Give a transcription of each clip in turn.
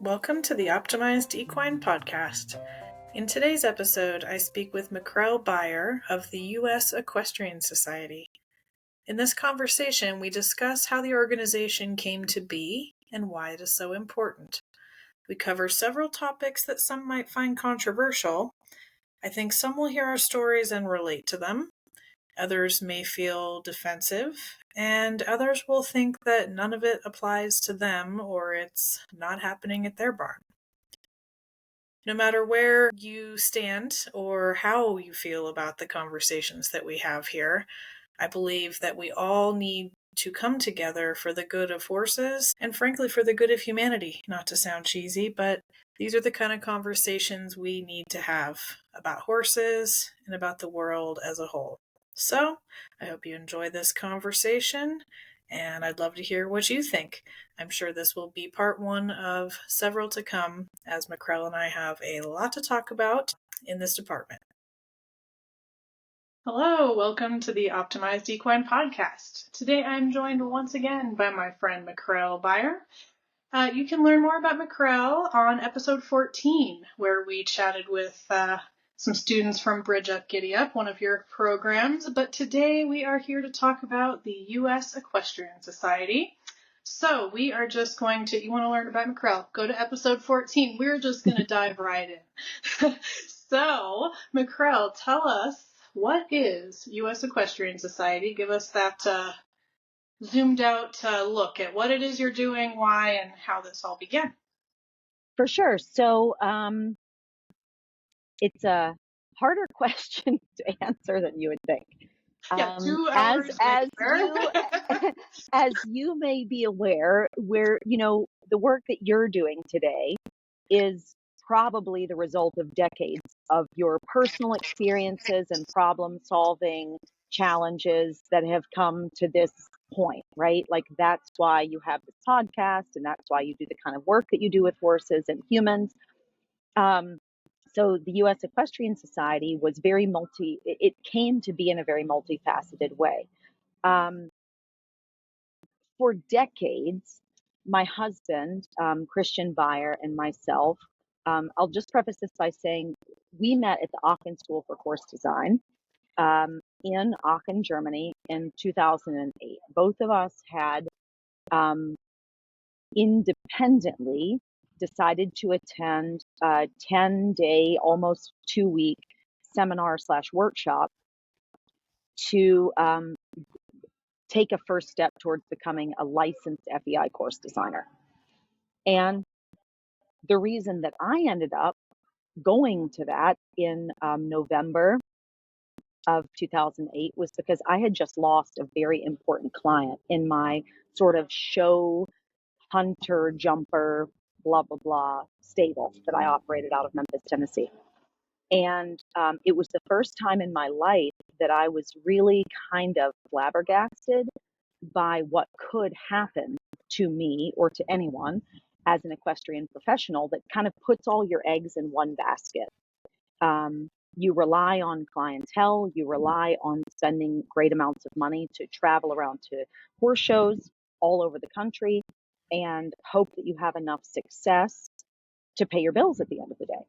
Welcome to the Optimized Equine Podcast. In today's episode, I speak with McKrell Baier of the US Equestrian Society. In this conversation, we discuss how the organization came to be and why it is so important. We cover several topics that some might find controversial. I think some will hear our stories and relate to them. Others may feel defensive, and others will think that none of it applies to them or it's not happening at their barn. No matter where you stand or how you feel about the conversations that we have here, I believe that we all need to come together for the good of horses and frankly for the good of humanity. Not to sound cheesy, but these are the kind of conversations we need to have about horses and about the world as a whole. So, I hope you enjoy this conversation, and I'd love to hear what you think. I'm sure this will be part one of several to come, as McKrell and I have a lot to talk about in this department. Hello, welcome to the Optimized Equine Podcast. Today I'm joined once again by my friend McKrell Baier. You can learn more about McKrell on episode 14, where we chatted with some students from Bridge Up Giddy Up, one of your programs, but today we are here to talk about the US Equestrian Society. So we are just going to, you want to learn about McKrell, go to episode 14. We're just going to dive right in. So, McKrell, tell us, what is US Equestrian Society? Give us that zoomed out look at what it is you're doing, why, and how this all began. For sure. So, it's a harder question to answer than you would think. Yeah, 2 hours as you may be aware, the work that you're doing today is probably the result of decades of your personal experiences and problem solving challenges that have come to this point, right? Like that's why you have this podcast and that's why you do the kind of work that you do with horses and humans. So the US Equestrian Society was it came to be in a very multifaceted way. For decades, my husband, Christian Baier, and myself, I'll just preface this by saying we met at the Aachen School for Horse Design in Aachen, Germany in 2008. Both of us had independently decided to attend a 10-day, almost 2-week seminar/workshop to take a first step towards becoming a licensed FEI course designer. And the reason that I ended up going to that in November of 2008 was because I had just lost a very important client in my sort of show hunter jumper blah blah blah stable that I operated out of Memphis, Tennessee. And it was the first time in my life that I was really kind of flabbergasted by what could happen to me or to anyone as an equestrian professional that kind of puts all your eggs in one basket. You rely on clientele, you rely on spending great amounts of money to travel around to horse shows all over the country and hope that you have enough success to pay your bills at the end of the day.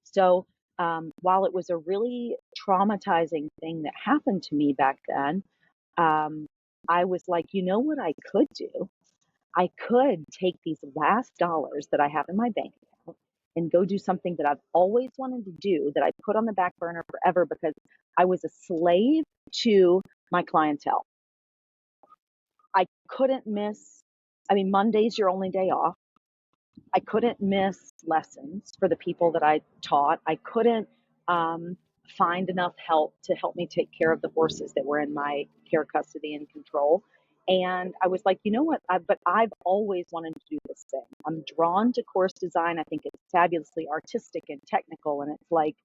So while it was a really traumatizing thing that happened to me back then, I was like, you know what I could do? I could take these last dollars that I have in my bank account and go do something that I've always wanted to do, that I put on the back burner forever because I was a slave to my clientele. I couldn't miss, Monday's your only day off. I couldn't miss lessons for the people that I taught. I couldn't find enough help to help me take care of the horses that were in my care, custody, and control. And I was like, you know what? But I've always wanted to do this thing. I'm drawn to course design. I think it's fabulously artistic and technical, and it's like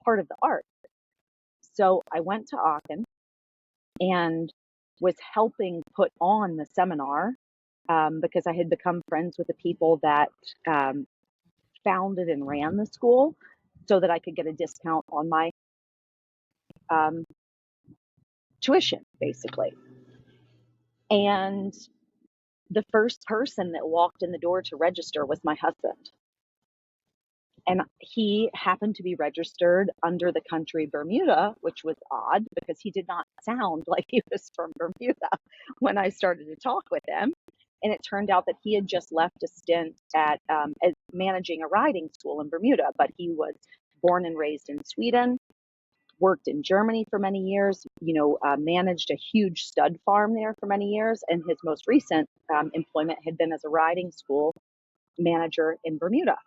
part of the art. So I went to Aachen and was helping put on the seminar because I had become friends with the people that founded and ran the school so that I could get a discount on my tuition, basically. And the first person that walked in the door to register was my husband. And he happened to be registered under the country Bermuda, which was odd because he did not sound like he was from Bermuda when I started to talk with him. And it turned out that he had just left a stint at managing a riding school in Bermuda, but he was born and raised in Sweden, worked in Germany for many years, managed a huge stud farm there for many years. And his most recent employment had been as a riding school manager in Bermuda.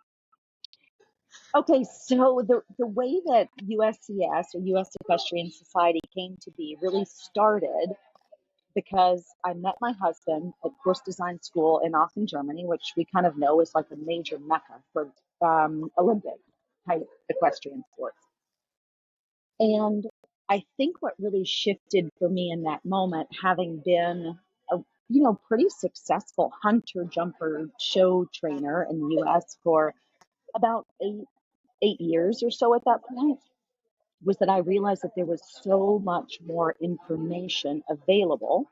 Okay, so the way that USCS, or US Equestrian Society, came to be really started because I met my husband at course design school in Aachen, Germany, which we kind of know is like a major mecca for Olympic type equestrian sports. And I think what really shifted for me in that moment, having been a pretty successful hunter jumper show trainer in the US for about 8 years or so at that point, was that I realized that there was so much more information available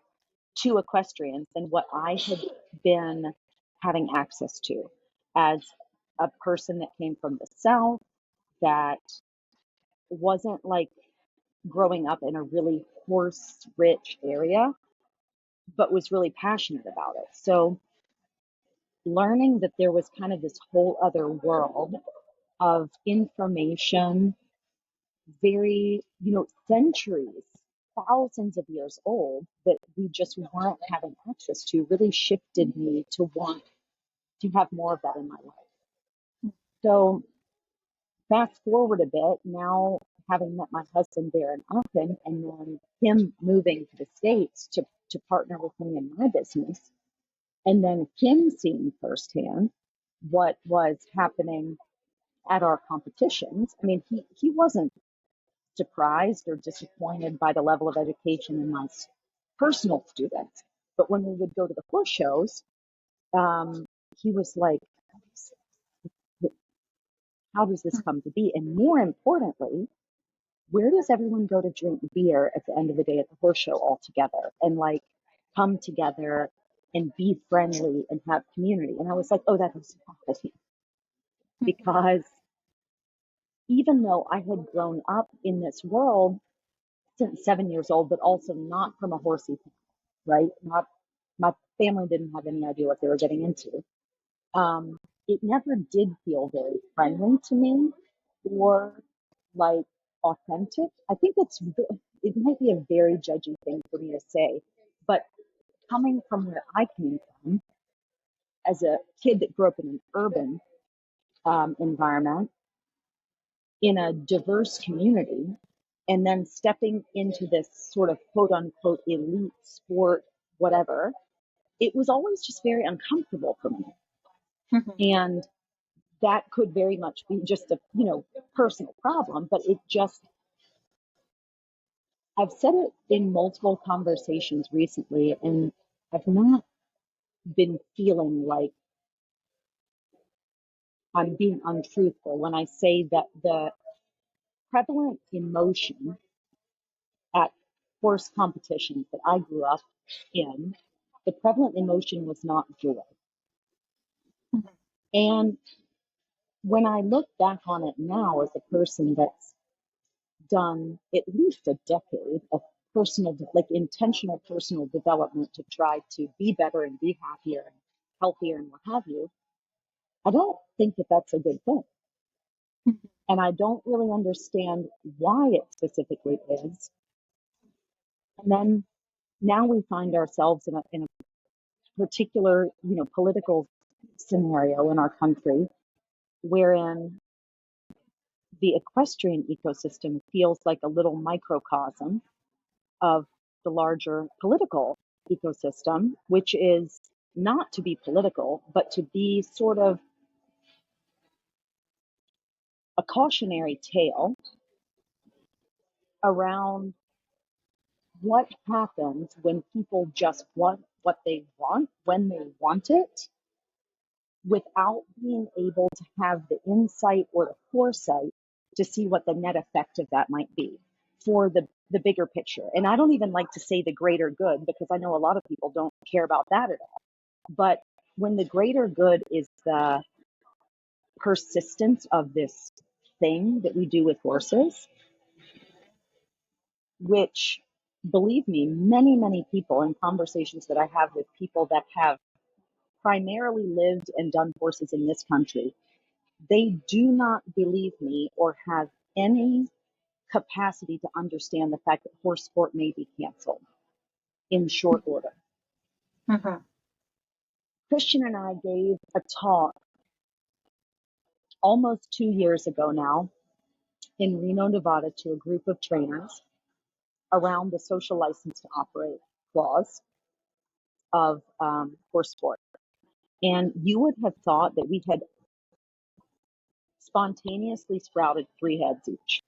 to equestrians than what I had been having access to as a person that came from the South, that wasn't like growing up in a really horse rich area, but was really passionate about it. So learning that there was kind of this whole other world of information, very, centuries, thousands of years old, that we just weren't having access to, really shifted me to want to have more of that in my life. So fast forward a bit, now having met my husband there in Aachen, and then him moving to the States to partner with me in my business, and then him seeing firsthand what was happening at our competitions. I mean, he wasn't surprised or disappointed by the level of education in my personal students. But when we would go to the horse shows, he was like, how does this come to be? And more importantly, where does everyone go to drink beer at the end of the day at the horse show all together and like come together and be friendly and have community? And I was like, oh, that is fascinating. Because even though I had grown up in this world since 7 years old, but also not from a horsey family, right? Not, my family didn't have any idea what they were getting into. It never did feel very friendly to me or like authentic. I think it might be a very judgy thing for me to say, but coming from where I came from as a kid that grew up in an urban environment in a diverse community, and then stepping into this sort of quote unquote elite sport, whatever, it was always just very uncomfortable for me. And that could very much be just a, personal problem, but I've said it in multiple conversations recently, and I've not been feeling like I'm being untruthful when I say that the prevalent emotion at horse competitions that I grew up in, the prevalent emotion was not joy. And when I look back on it now as a person that's done at least a decade of intentional personal development to try to be better and be happier and healthier and what have you, I don't think that that's a good thing. And I don't really understand why it specifically is. And then now we find ourselves in a particular, political scenario in our country wherein the equestrian ecosystem feels like a little microcosm of the larger political ecosystem, which is not to be political, but to be sort of a cautionary tale around what happens when people just want what they want when they want it, without being able to have the insight or the foresight to see what the net effect of that might be for the bigger picture. And I don't even like to say the greater good, because I know a lot of people don't care about that at all. But when the greater good is the persistence of this thing that we do with horses, which, believe me, many, many people in conversations that I have with people that have primarily lived and done horses in this country, they do not believe me or have any capacity to understand the fact that horse sport may be canceled in short order. Mm-hmm. Christian and I gave a talk almost 2 years ago now in Reno, Nevada, to a group of trainers around the social license to operate clause of horse sport. And you would have thought that we had spontaneously sprouted 3 heads each.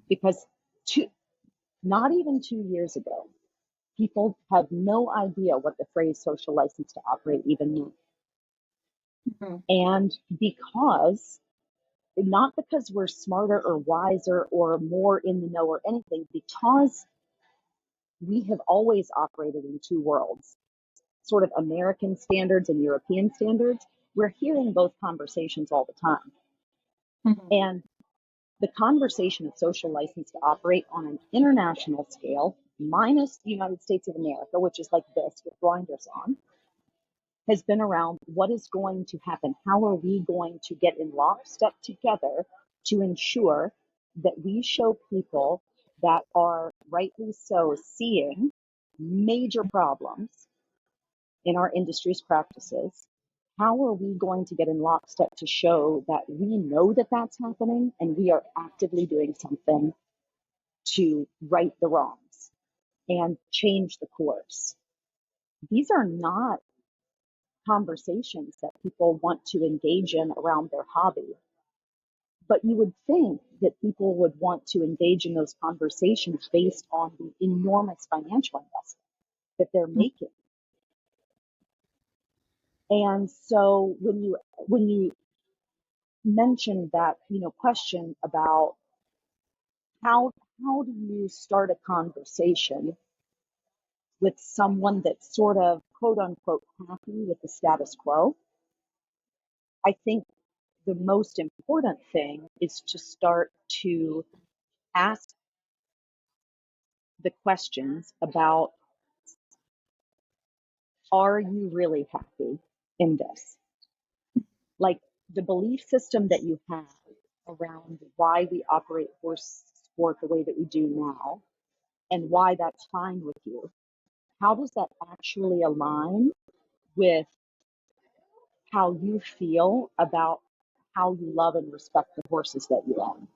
Because not even 2 years ago, people had no idea what the phrase social license to operate even meant. Mm-hmm. And not because we're smarter or wiser or more in the know or anything, because we have always operated in 2 worlds, sort of American standards and European standards. We're hearing both conversations all the time. Mm-hmm. And the conversation of social license to operate on an international scale, minus the United States of America, which is like this with blinders on, has been around what is going to happen. How are we going to get in lockstep together to ensure that we show people that are rightly so seeing major problems in our industry's practices? How are we going to get in lockstep to show that we know that that's happening and we are actively doing something to right the wrongs and change the course? These are not conversations that people want to engage in around their hobby. But you would think that people would want to engage in those conversations based on the enormous financial investment that they're making. And so when you mentioned that, question about how do you start a conversation with someone that's sort of quote unquote happy with the status quo, I think the most important thing is to start to ask the questions about, are you really happy in this? Like the belief system that you have around why we operate horse sport the way that we do now and why that's fine with you. How does that actually align with how you feel about how you love and respect the horses that you own?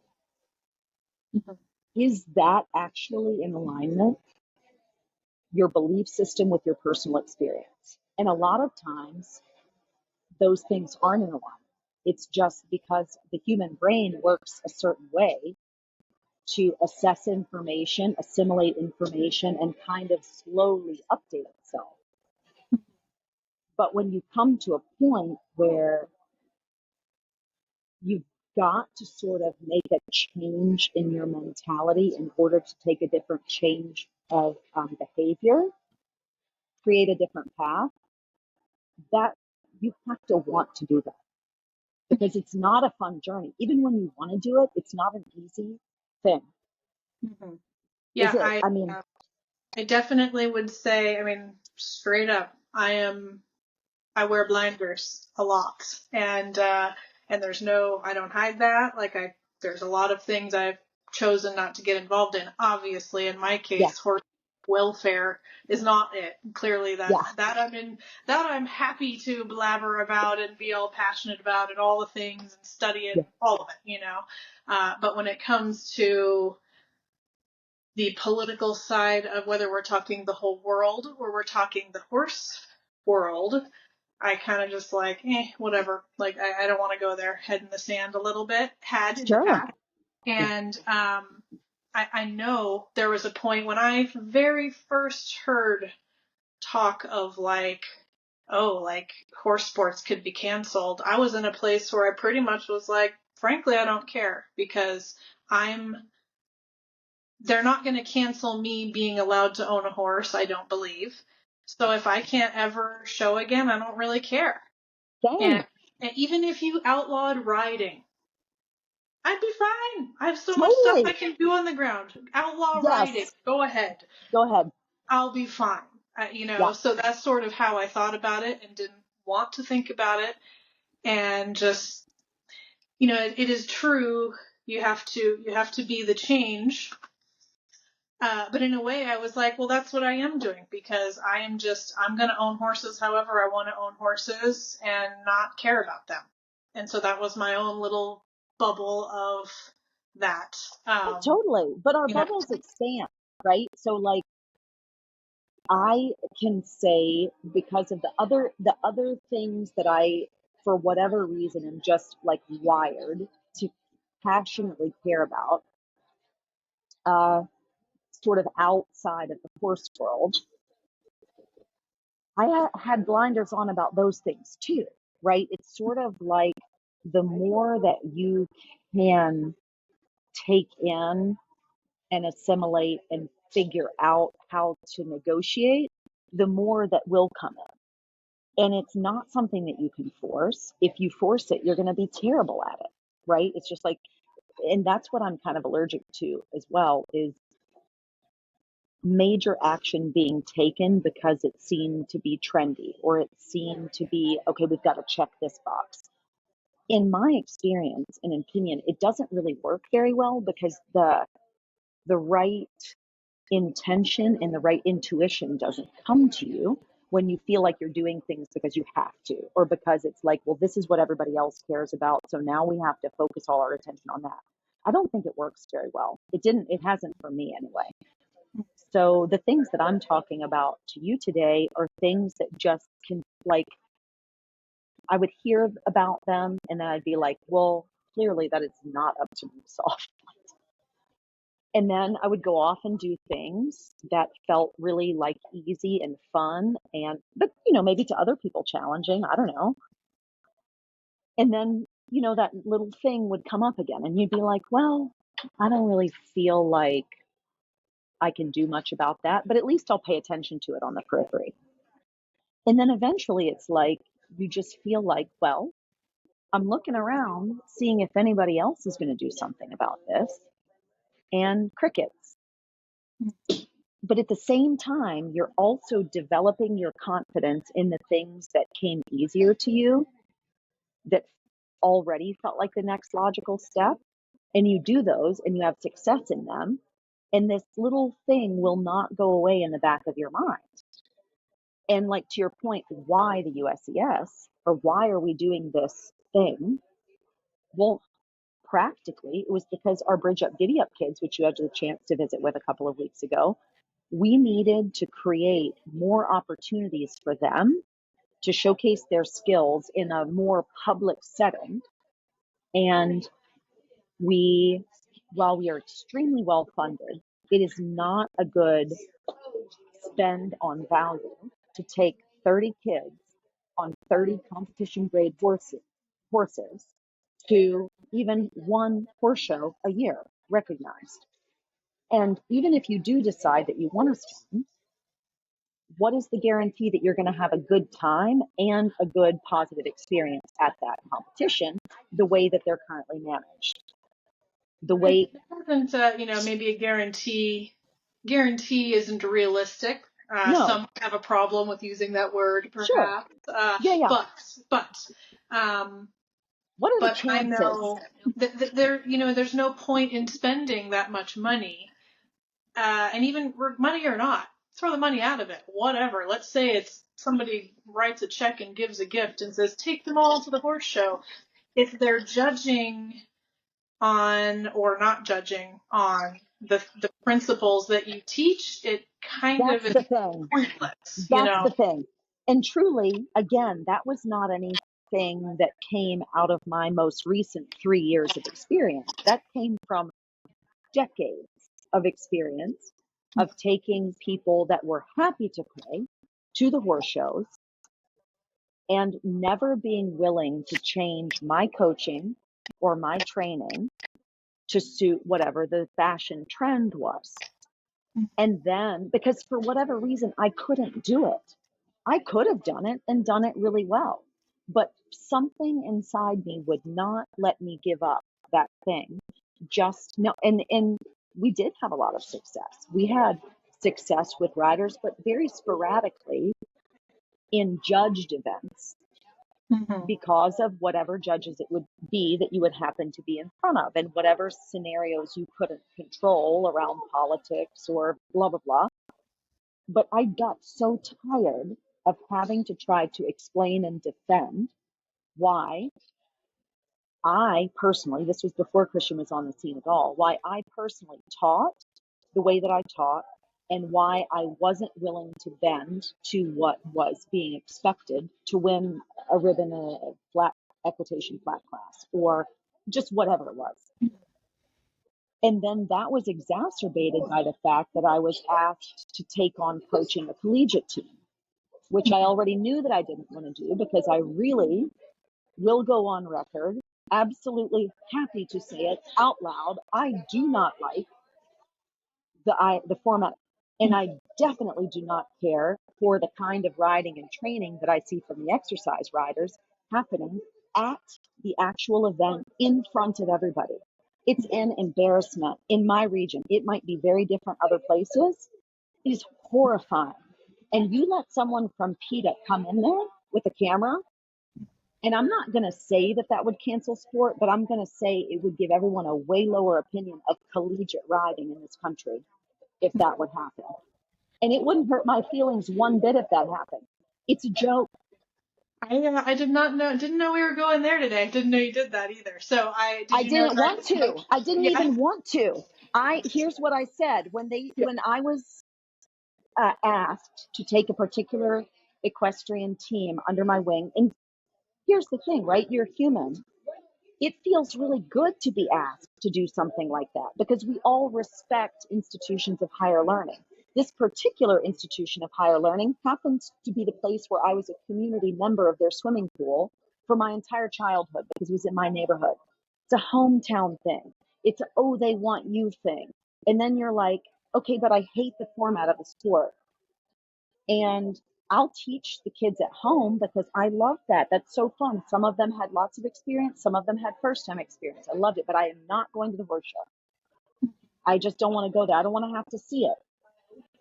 Mm-hmm. Is that actually in alignment, your belief system with your personal experience? And a lot of times, those things aren't in alignment. It's just because the human brain works a certain way to assess information, assimilate information, and kind of slowly update itself. But when you come to a point where you've got to sort of make a change in your mentality in order to take a different change of behavior, create a different path, that you have to want to do that. Because it's not a fun journey. Even when you want to do it, it's not an easy thing. Mm-hmm. Yeah, Is it? I definitely would say, straight up, I wear blinders a lot, and I don't hide that. There's a lot of things I've chosen not to get involved in. Obviously, in my case, Yeah. horse welfare is not it. Clearly, Yeah. that I'm happy to blabber about and be all passionate about and all the things and study it, all of it, But when it comes to the political side of whether we're talking the whole world or we're talking the horse world, I kind of just whatever. I don't want to go there. Head in the sand a little bit. Had in the past. And I know there was a point when I very first heard talk of horse sports could be canceled. I was in a place where I pretty much was like, frankly, I don't care because they're not going to cancel me being allowed to own a horse, I don't believe. So if I can't ever show again, I don't really care. Same. And even if you outlawed riding, I'd be fine. I have so much Totally. stuff I can do on the ground. Outlaw riding. Go ahead. Go ahead. I'll be fine. Yeah. So that's sort of how I thought about it and didn't want to think about it. And just, it is true. You have to be the change. But in a way I was like, well, that's what I am doing, because I'm going to own horses however I want to own horses and not care about them. And so that was my own little bubble of that. Totally. But our bubbles expand, right? So like, I can say, because of the other things that I, for whatever reason, am just like wired to passionately care about, sort of outside of the horse world, I had blinders on about those things too, right? It's sort of like, the more that you can take in and assimilate and figure out how to negotiate, the more that will come in. And it's not something that you can force. If you force it, you're going to be terrible at it, right? It's just like, and that's what I'm kind of allergic to as well, is major action being taken because it seemed to be trendy, or it seemed to be, okay, we've got to check this box. In my experience and opinion, it doesn't really work very well, because the right intention and the right intuition doesn't come to you when you feel like you're doing things because you have to, or because it's like, well, this is what everybody else cares about, so now we have to focus all our attention on that. I don't think it works very well. It hasn't for me anyway. So the things that I'm talking about to you today are things that just can, like, I would hear about them and then I'd be like, well, clearly that is not up to me to solve. And then I would go off and do things that felt really like easy and fun, but maybe to other people challenging, I don't know. And then, that little thing would come up again and you'd be like, well, I don't really feel like I can do much about that, but at least I'll pay attention to it on the periphery. And then eventually it's like, you just feel like, well, I'm looking around, seeing if anybody else is going to do something about this, and crickets. But at the same time, you're also developing your confidence in the things that came easier to you, that already felt like the next logical step. And you do those and you have success in them. And this little thing will not go away in the back of your mind. And like, to your point, why the USES, or why are we doing this thing? Well, practically, it was because our Bridge Up Giddy Up kids, which you had the chance to visit with a couple of weeks ago, we needed to create more opportunities for them to showcase their skills in a more public setting. And while we are extremely well funded, it is not a good spend on value to take 30 kids on 30 competition grade horses to even one horse show a year recognized. And even if you do decide that you want to spend, what is the guarantee that you're going to have a good time and a good positive experience at that competition, the way that they're currently managed? The way isn't, maybe a guarantee isn't realistic. No. Some have a problem with using that word, perhaps. Sure. Yeah. But what are the chances? I know that there's no point in spending that much money, and even money or not, throw the money out of it. Whatever. Let's say it's somebody writes a check and gives a gift and says, take them all to the horse show. If they're judging on, or not judging on, the principles that you teach, it kind of is pointless. That's the thing. And truly, again, that was not anything that came out of my most recent 3 years of experience. That came from decades of experience of taking people that were happy to play to the horse shows and never being willing to change my coaching or my training to suit whatever the fashion trend was. And then, because for whatever reason, I couldn't do it. I could have done it and done it really well. But something inside me would not let me give up that thing. Just no. And we did have a lot of success. We had success with riders, but very sporadically in judged events because of whatever judges it would be that you would happen to be in front of, and whatever scenarios you couldn't control around politics or blah, blah, blah. But I got so tired of having to try to explain and defend why I personally, this was before Christian was on the scene at all, why I personally taught the way that I taught, and why I wasn't willing to bend to what was being expected to win a ribbon, a flat equitation flat class, or just whatever it was. And then that was exacerbated by the fact that I was asked to take on coaching a collegiate team, which I already knew that I didn't want to do, because I really will go on record, absolutely happy to say it out loud, I do not like the format, and I definitely do not care for the kind of riding and training that I see from the exercise riders happening at the actual event in front of everybody. It's an embarrassment in my region. It might be very different other places. It is horrifying. And you let someone from PETA come in there with a camera, and I'm not going to say that that would cancel sport, but I'm going to say it would give everyone a way lower opinion of collegiate riding in this country if that would happen. And it wouldn't hurt my feelings one bit if that happened. It's a joke. I didn't know we were going there today. I didn't know you did that either. So I didn't want to. I didn't even want to. Here's what I said when I was asked to take a particular equestrian team under my wing. And here's the thing, right? You're human. It feels really good to be asked to do something like that, because we all respect institutions of higher learning. This particular institution of higher learning happens to be the place where I was a community member of their swimming pool for my entire childhood, because it was in my neighborhood. It's a hometown thing. It's they want you thing. And then you're like, okay, but I hate the format of the sport. And I'll teach the kids at home because I love that. That's so fun. Some of them had lots of experience. Some of them had first-time experience. I loved it, but I am not going to the horse show. I just don't want to go there. I don't want to have to see it.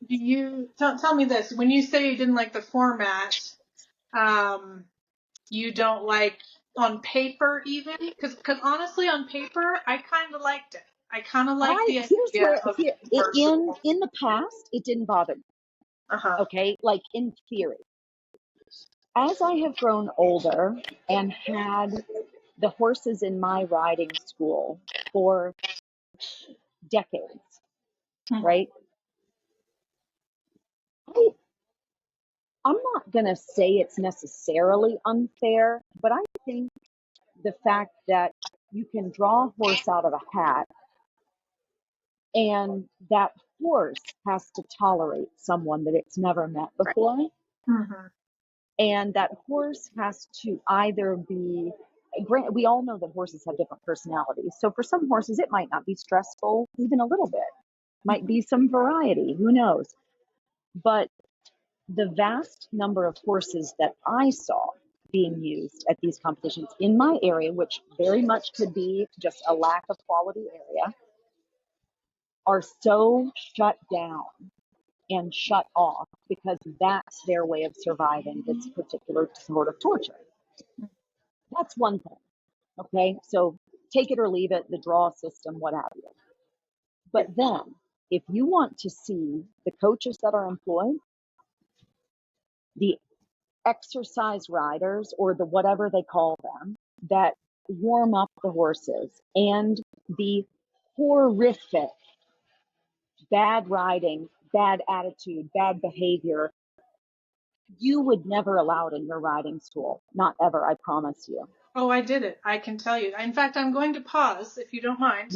Do you tell me this? When you say you didn't like the format, you don't like on paper even? Because honestly, on paper, I kind of liked it. I kind of liked the idea of in the past, it didn't bother me. Okay, like in theory. As I have grown older and had the horses in my riding school for decades, right? I'm not going to say it's necessarily unfair, but I think the fact that you can draw a horse out of a hat, and that horse has to tolerate someone that it's never met before. And that horse has to either be, we all know that horses have different personalities. So for some horses, it might not be stressful, even a little bit. Might be some variety, who knows? But the vast number of horses that I saw being used at these competitions in my area, which very much could be just a lack of quality area, are so shut down and shut off because that's their way of surviving this particular sort of torture. That's one thing. Okay, so take it or leave it, the draw system, what have you. But then, if you want to see the coaches that are employed, the exercise riders, or the whatever they call them, that warm up the horses, and the horrific bad riding, bad attitude, bad behavior, you would never allow it in your riding school. Not ever, I promise you. Oh, I did it. I can tell you. In fact, I'm going to pause, if you don't mind.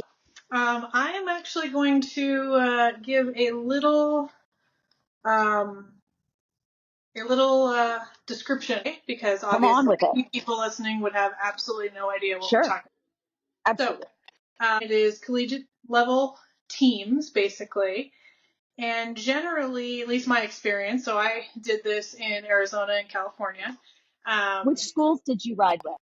I am actually going to give a little description, because obviously people listening would have absolutely no idea what we're talking about. Absolutely. So, it is collegiate level teams, basically. And generally, at least my experience, so I did this in Arizona and California, Which schools did you ride with?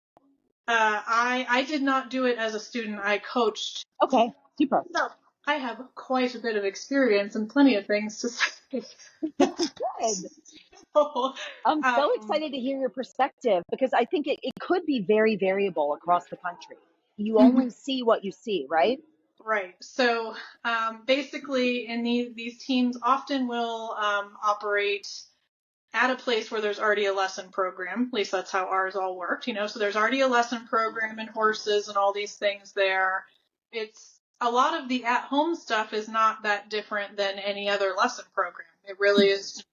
I did not do it as a student. I coached. Okay, super. So I have quite a bit of experience and plenty of things to say. Good. So, I'm so excited to hear your perspective, because I think it could be very variable across the country. You only see what you see, right? Right. So basically, in these teams often will operate at a place where there's already a lesson program. At least that's how ours all worked, So there's already a lesson program and horses and all these things there. It's a lot of the at-home stuff is not that different than any other lesson program. It really is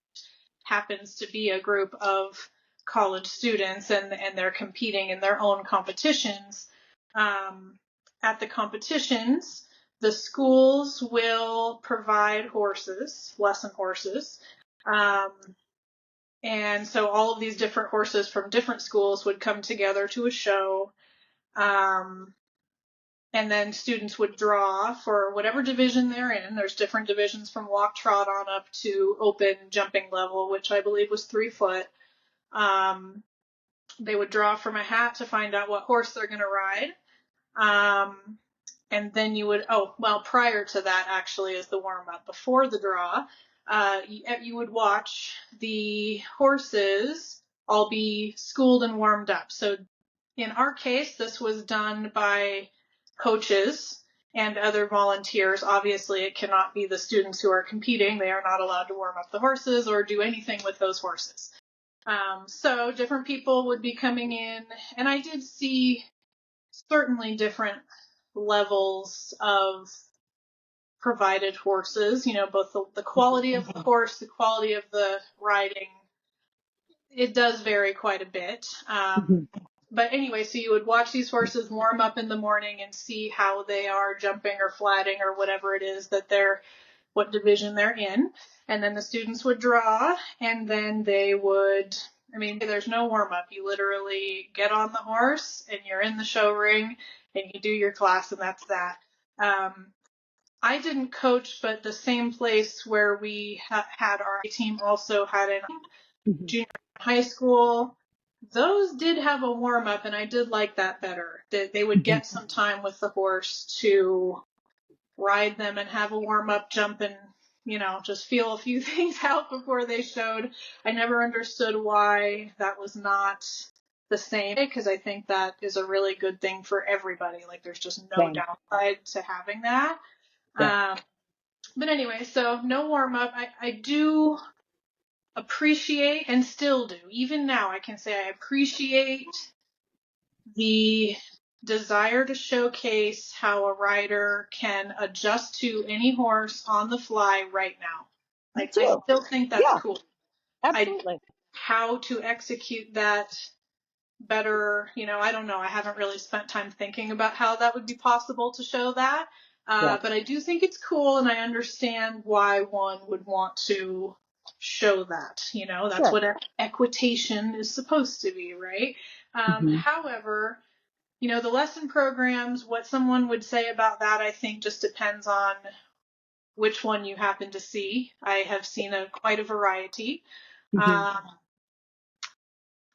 happens to be a group of college students, and they're competing in their own competitions. At the competitions, the schools will provide horses, lesson horses. And so all of these different horses from different schools would come together to a show. And then students would draw for whatever division they're in. There's different divisions from walk trot on up to open jumping level, which I believe was 3 foot. They would draw from a hat to find out what horse they're going to ride. And then you would, prior to that actually is the warm up. Before the draw, you would watch the horses all be schooled and warmed up. So in our case, this was done by coaches and other volunteers. Obviously, it cannot be the students who are competing. They are not allowed to warm up the horses or do anything with those horses. So different people would be coming in, and I did see certainly different levels of provided horses, both the quality of the horse, the quality of the riding. It does vary quite a bit. But anyway, so you would watch these horses warm up in the morning and see how they are jumping or flatting or whatever it is that what division they're in. And then the students would draw, and then they would, there's no warm up. You literally get on the horse and you're in the show ring and you do your class, and that's that. I didn't coach, but the same place where we had our team also had a junior high school. Those did have a warm up, and I did like that better. They would get some time with the horse to ride them and have a warm up, jump, and just feel a few things out before they showed. I never understood why that was not the same, because I think that is a really good thing for everybody. Like, there's just no downside to having that. Yeah. But anyway, so no warm up. I do appreciate, and still do, even now I can say I appreciate the desire to showcase how a rider can adjust to any horse on the fly right now. Like, I still think that's cool. Absolutely. How to execute that better, I don't know. I haven't really spent time thinking about how that would be possible to show that. But I do think it's cool, and I understand why one would want to show that. That's what equitation is supposed to be, right? However, the lesson programs, what someone would say about that, I think just depends on which one you happen to see. I have seen quite a variety.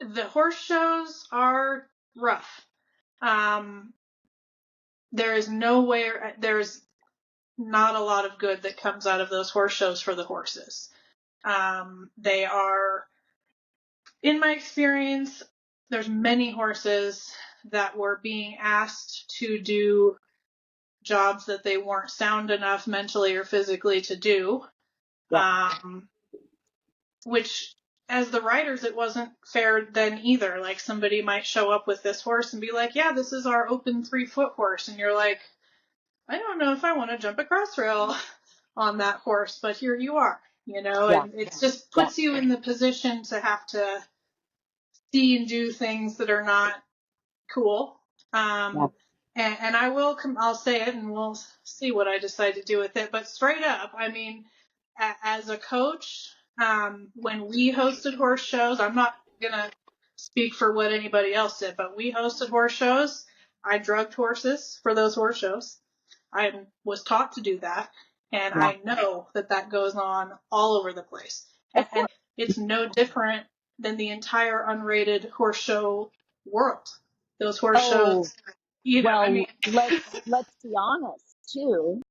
The horse shows are rough. There's not a lot of good that comes out of those horse shows for the horses. They are, in my experience, there's many horses that were being asked to do jobs that they weren't sound enough mentally or physically to do. Which, as the riders, it wasn't fair then either. Like, somebody might show up with this horse and be like, yeah, this is our open 3 foot horse. And you're like, I don't know if I want to jump a crossrail on that horse, but here you are, and it just puts you in the position to have to see and do things that are not cool. And I'll say it, and we'll see what I decide to do with it. But straight up, as a coach, when we hosted horse shows, I'm not going to speak for what anybody else did, but we hosted horse shows. I drugged horses for those horse shows. I was taught to do that, and I know that goes on all over the place. And it's no different than the entire unrated horse show world. Those horse shows, let's be honest too.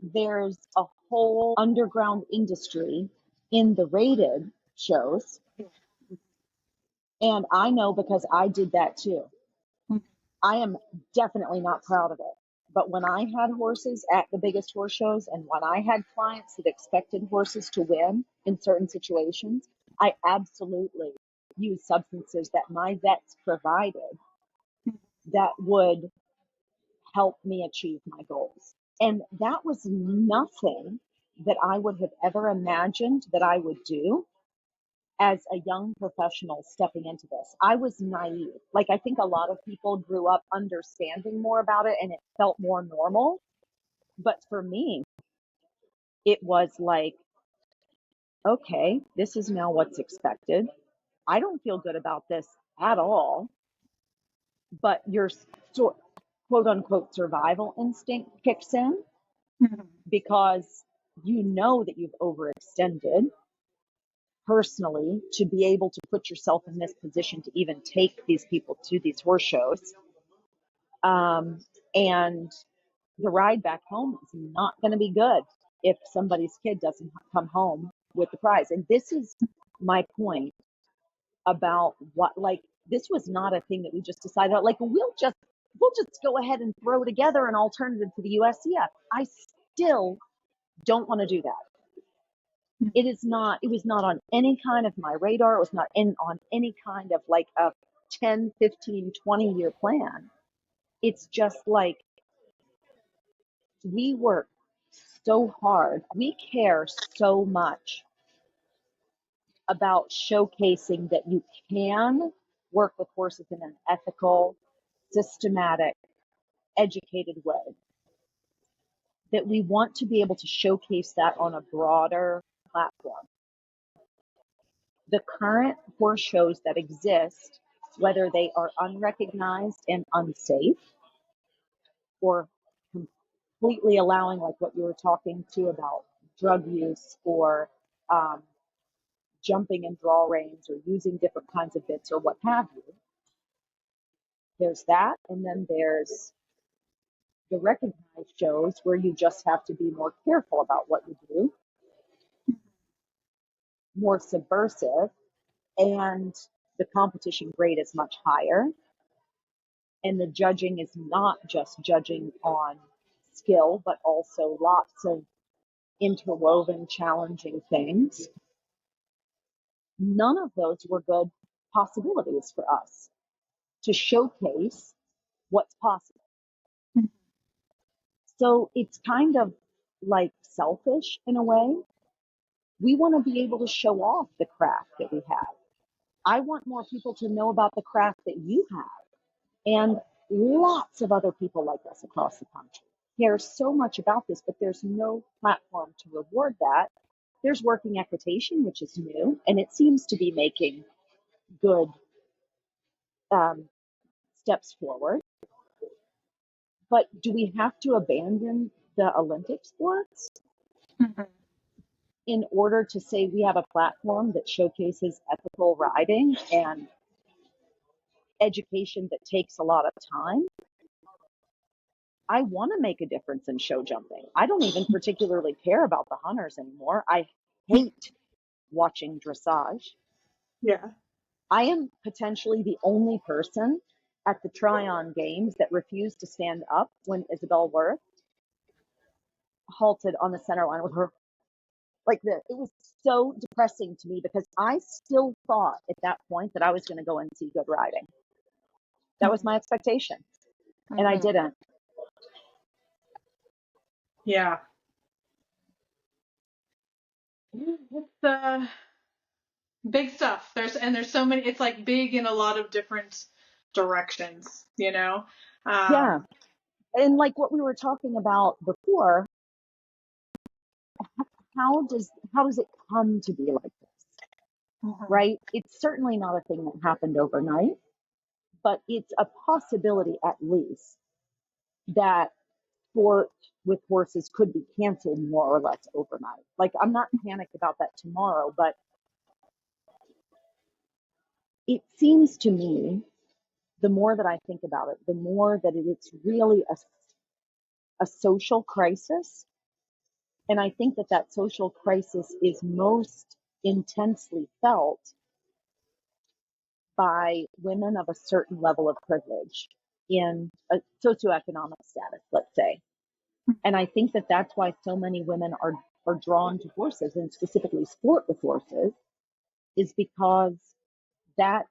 There's a whole underground industry in the rated shows. And I know because I did that too. I am definitely not proud of it. But when I had horses at the biggest horse shows and when I had clients that expected horses to win in certain situations, I absolutely used substances that my vets provided that would help me achieve my goals. And that was nothing that I would have ever imagined that I would do as a young professional stepping into this. I was naive. Like, I think a lot of people grew up understanding more about it and it felt more normal. But for me, it was like, okay, this is now what's expected. I don't feel good about this at all. But your quote unquote survival instinct kicks in because you know that you've overextended personally to be able to put yourself in this position to even take these people to these horse shows. And the ride back home is not going to be good if somebody's kid doesn't come home with the prize. And this is my point about what, like, this was not a thing that we just decided, like, we'll just go ahead and throw together an alternative to the USEF. I still don't want to do that. It was not on any kind of my radar. It was not on any kind of like a 10, 15, 20-year plan. It's just like, we work so hard. We care so much about showcasing that you can work with horses in an ethical, systematic, educated way. That we want to be able to showcase that on a broader platform. The current horse shows that exist, whether they are unrecognized and unsafe, or completely allowing, like what you were talking to about drug use, or jumping in draw reins, or using different kinds of bits, or what have you. There's that, and then there's the recognized shows where you just have to be more careful about what you do, more subversive, and the competition grade is much higher. And the judging is not just judging on skill, but also lots of interwoven, challenging things. None of those were good possibilities for us to showcase what's possible. So it's kind of like selfish in a way. We want to be able to show off the craft that we have. I want more people to know about the craft that you have. And lots of other people like us across the country care so much about this, but there's no platform to reward that. There's working equitation, which is new, and it seems to be making good steps forward. But do we have to abandon the Olympic sports in order to say we have a platform that showcases ethical riding and education that takes a lot of time? I want to make a difference in show jumping. I don't even particularly care about the hunters anymore. I hate watching dressage. Yeah. I am potentially the only person at the Tryon Games that refused to stand up when Isabel Worth halted on the center line with her. Like, it was so depressing to me because I still thought at that point that I was going to go and see good riding. That was my expectation. And I didn't. Yeah. It's big stuff. There's so many. It's like big in a lot of different directions, you know? Yeah. And like what we were talking about before, how does it come to be like this? Right? It's certainly not a thing that happened overnight, but it's a possibility at least that sport with horses could be canceled more or less overnight. Like, I'm not panicked about that tomorrow, but it seems to me, the more that I think about it, the more that it's really a social crisis. And I think that that social crisis is most intensely felt by women of a certain level of privilege in a socioeconomic status, let's say. And I think that that's why so many women are drawn to horses, and specifically sport with horses, is because that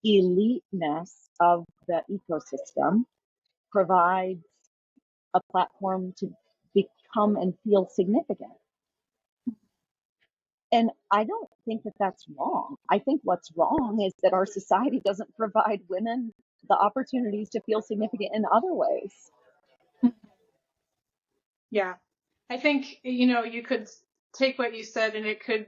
eliteness of the ecosystem provides a platform to become and feel significant. And I don't think that that's wrong. I think what's wrong is that our society doesn't provide women the opportunities to feel significant in other ways. Yeah. I think, you could take what you said and it could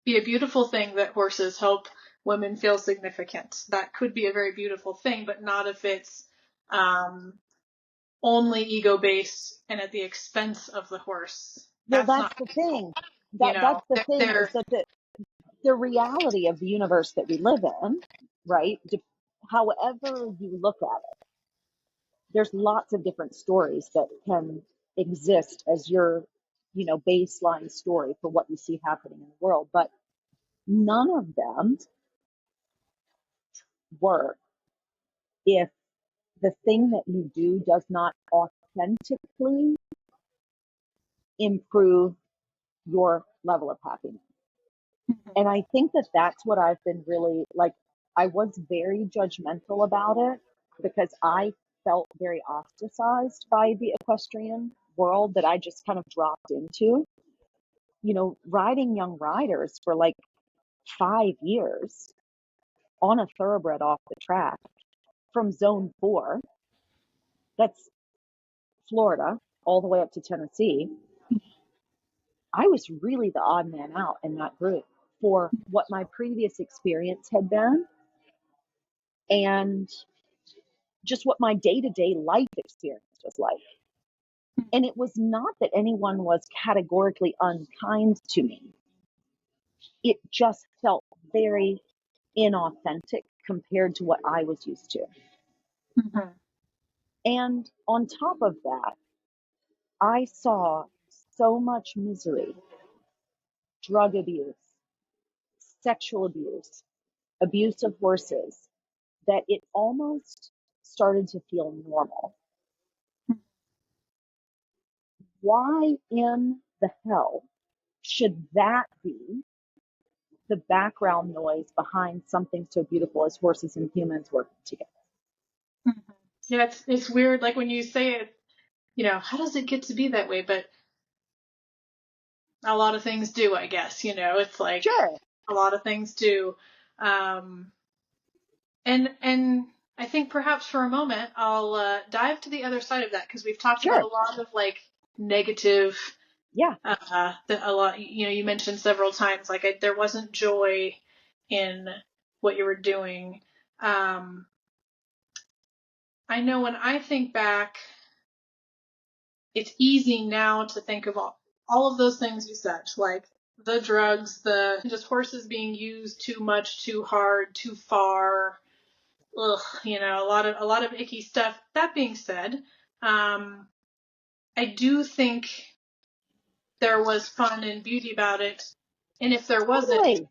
be a beautiful thing that horses help women feel significant. That could be a very beautiful thing, but not if it's only ego-based and at the expense of the horse. Well, That's that's not, the thing. That's the thing is that the reality of the universe that we live in, right? However you look at it, there's lots of different stories that can exist as your, baseline story for what you see happening in the world, but none of them work if the thing that you do does not authentically improve your level of happiness. And I think that that's what I've been really like. I was very judgmental about it because I felt very ostracized by the equestrian world that I just kind of dropped into. Riding young riders for like 5 years on a thoroughbred off the track from zone 4, that's Florida, all the way up to Tennessee. I was really the odd man out in that group for what my previous experience had been and just what my day-to-day life experience was like. And it was not that anyone was categorically unkind to me. It just felt very inauthentic compared to what I was used to. Mm-hmm. And on top of that, I saw so much misery, drug abuse, sexual abuse, abuse of horses, that it almost started to feel normal. Why in the hell should that be the background noise behind something so beautiful as horses and humans working together? Mm-hmm. Yeah, it's weird. Like when you say it, how does it get to be that way? But a lot of things do, I guess. It's like Sure. a lot of things do. And I think perhaps for a moment I'll dive to the other side of that because we've talked about a lot of like negative. Yeah. A lot. You mentioned several times like there wasn't joy in what you were doing. I know when I think back, it's easy now to think of all of those things you said, like the drugs, the just horses being used too much, too hard, too far. Ugh, a lot of icky stuff. That being said, I do think there was fun and beauty about it. And if there wasn't, Totally.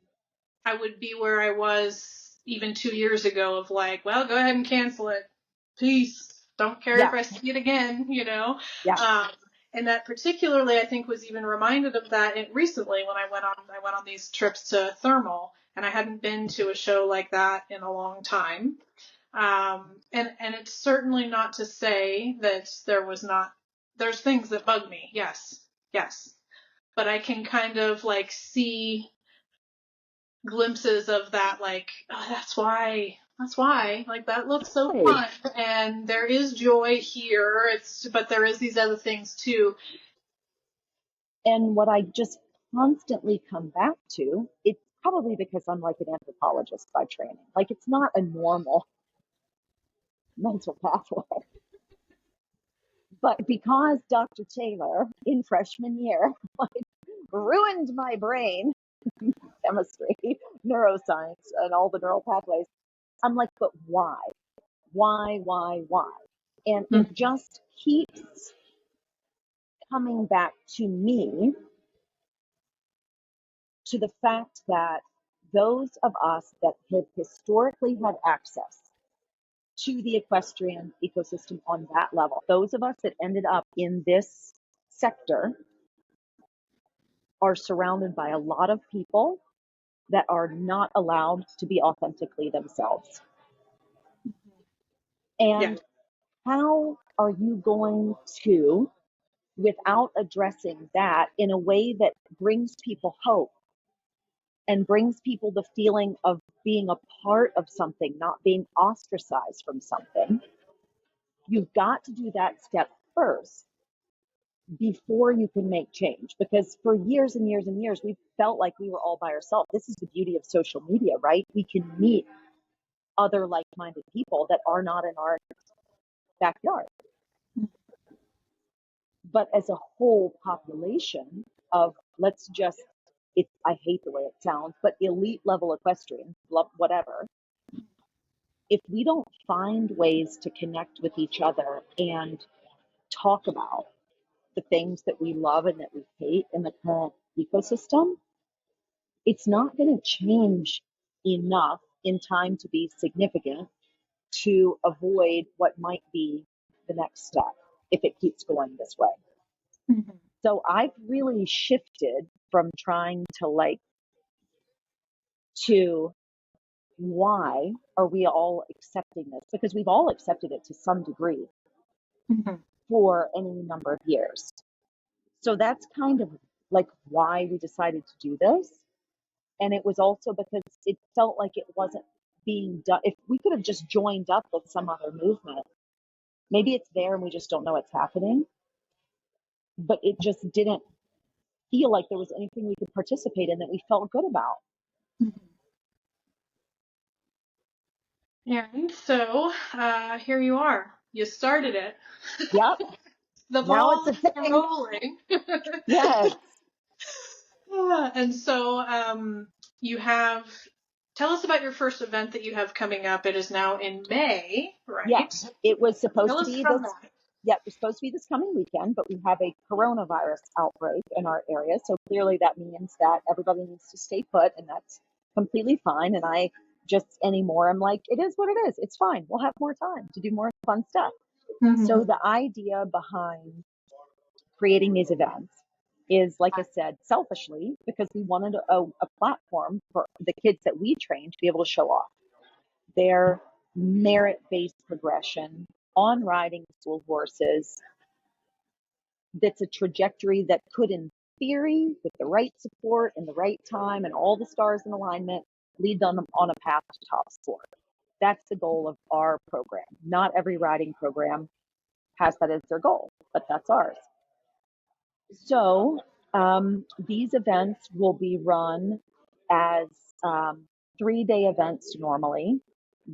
I would be where I was even 2 years ago of like, well, go ahead and cancel it. Peace. Don't care if I see it again, Yeah. And that particularly, I think, was even reminded of that recently when I went on these trips to Thermal, and I hadn't been to a show like that in a long time. And it's certainly not to say that there's things that bug me. Yes. But I can kind of like see glimpses of that, like, oh, that's why, like, that looks so fun. And there is joy here. But there is these other things too. And what I just constantly come back to, it's probably because I'm like an anthropologist by training. Like it's not a normal mental pathway. But because Dr. Taylor in freshman year like ruined my brain chemistry, neuroscience and all the neural pathways. I'm like, but why? Why? And it just keeps coming back to me, to the fact that those of us that have historically had access to the equestrian ecosystem on that level, those of us that ended up in this sector, are surrounded by a lot of people that are not allowed to be authentically themselves. And how are you going to, without addressing that in a way that brings people hope and brings people the feeling of being a part of something, not being ostracized from something, you've got to do that step first before you can make change. Because for years and years and years, we felt like we were all by ourselves. This is the beauty of social media, right? We can meet other like-minded people that are not in our backyard. But as a whole population of, let's just, I hate the way it sounds, but elite level equestrian, whatever, if we don't find ways to connect with each other and talk about the things that we love and that we hate in the current ecosystem, it's not going to change enough in time to be significant to avoid what might be the next step if it keeps going this way. Mm-hmm. So I've really shifted from trying to why are we all accepting this? Because we've all accepted it to some degree for any number of years. So that's kind of like why we decided to do this. And it was also because it felt like it wasn't being done. If we could have just joined up with some other movement, maybe it's there and we just don't know it's happening. But it just didn't feel like there was anything we could participate in that we felt good about. And so here you are. You started it. Yep. The ball is rolling. Yes. And so tell us about your first event that you have coming up. It is now in May, right? Yes. It was supposed to be this. Yeah, it was supposed to be this coming weekend, but we have a coronavirus outbreak in our area. So clearly that means that everybody needs to stay put, and that's completely fine. And I just anymore, I'm like, it is what it is. It's fine. We'll have more time to do more fun stuff. Mm-hmm. So the idea behind creating these events is, like I said, selfishly, because we wanted a platform for the kids that we train to be able to show off their merit-based progression on riding school horses. That's a trajectory that could, in theory, with the right support and the right time and all the stars in alignment, lead them on a path to top sport. That's the goal of our program. Not every riding program has that as their goal, but that's ours. So these events will be run as 3-day events normally.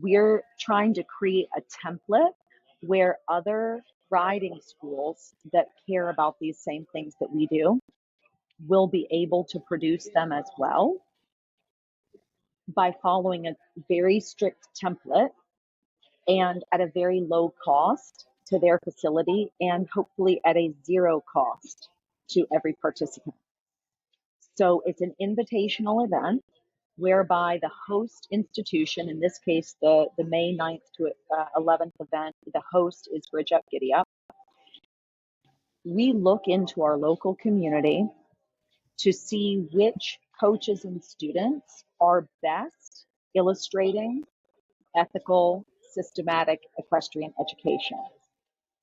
We're trying to create a template where other riding schools that care about these same things that we do will be able to produce them as well by following a very strict template and at a very low cost to their facility, and hopefully at a zero cost to every participant. So it's an invitational event whereby the host institution, in this case, the May 9th to 11th event, the host is Bridge Up Giddy Up. We look into our local community to see which coaches and students are best illustrating ethical, systematic equestrian education.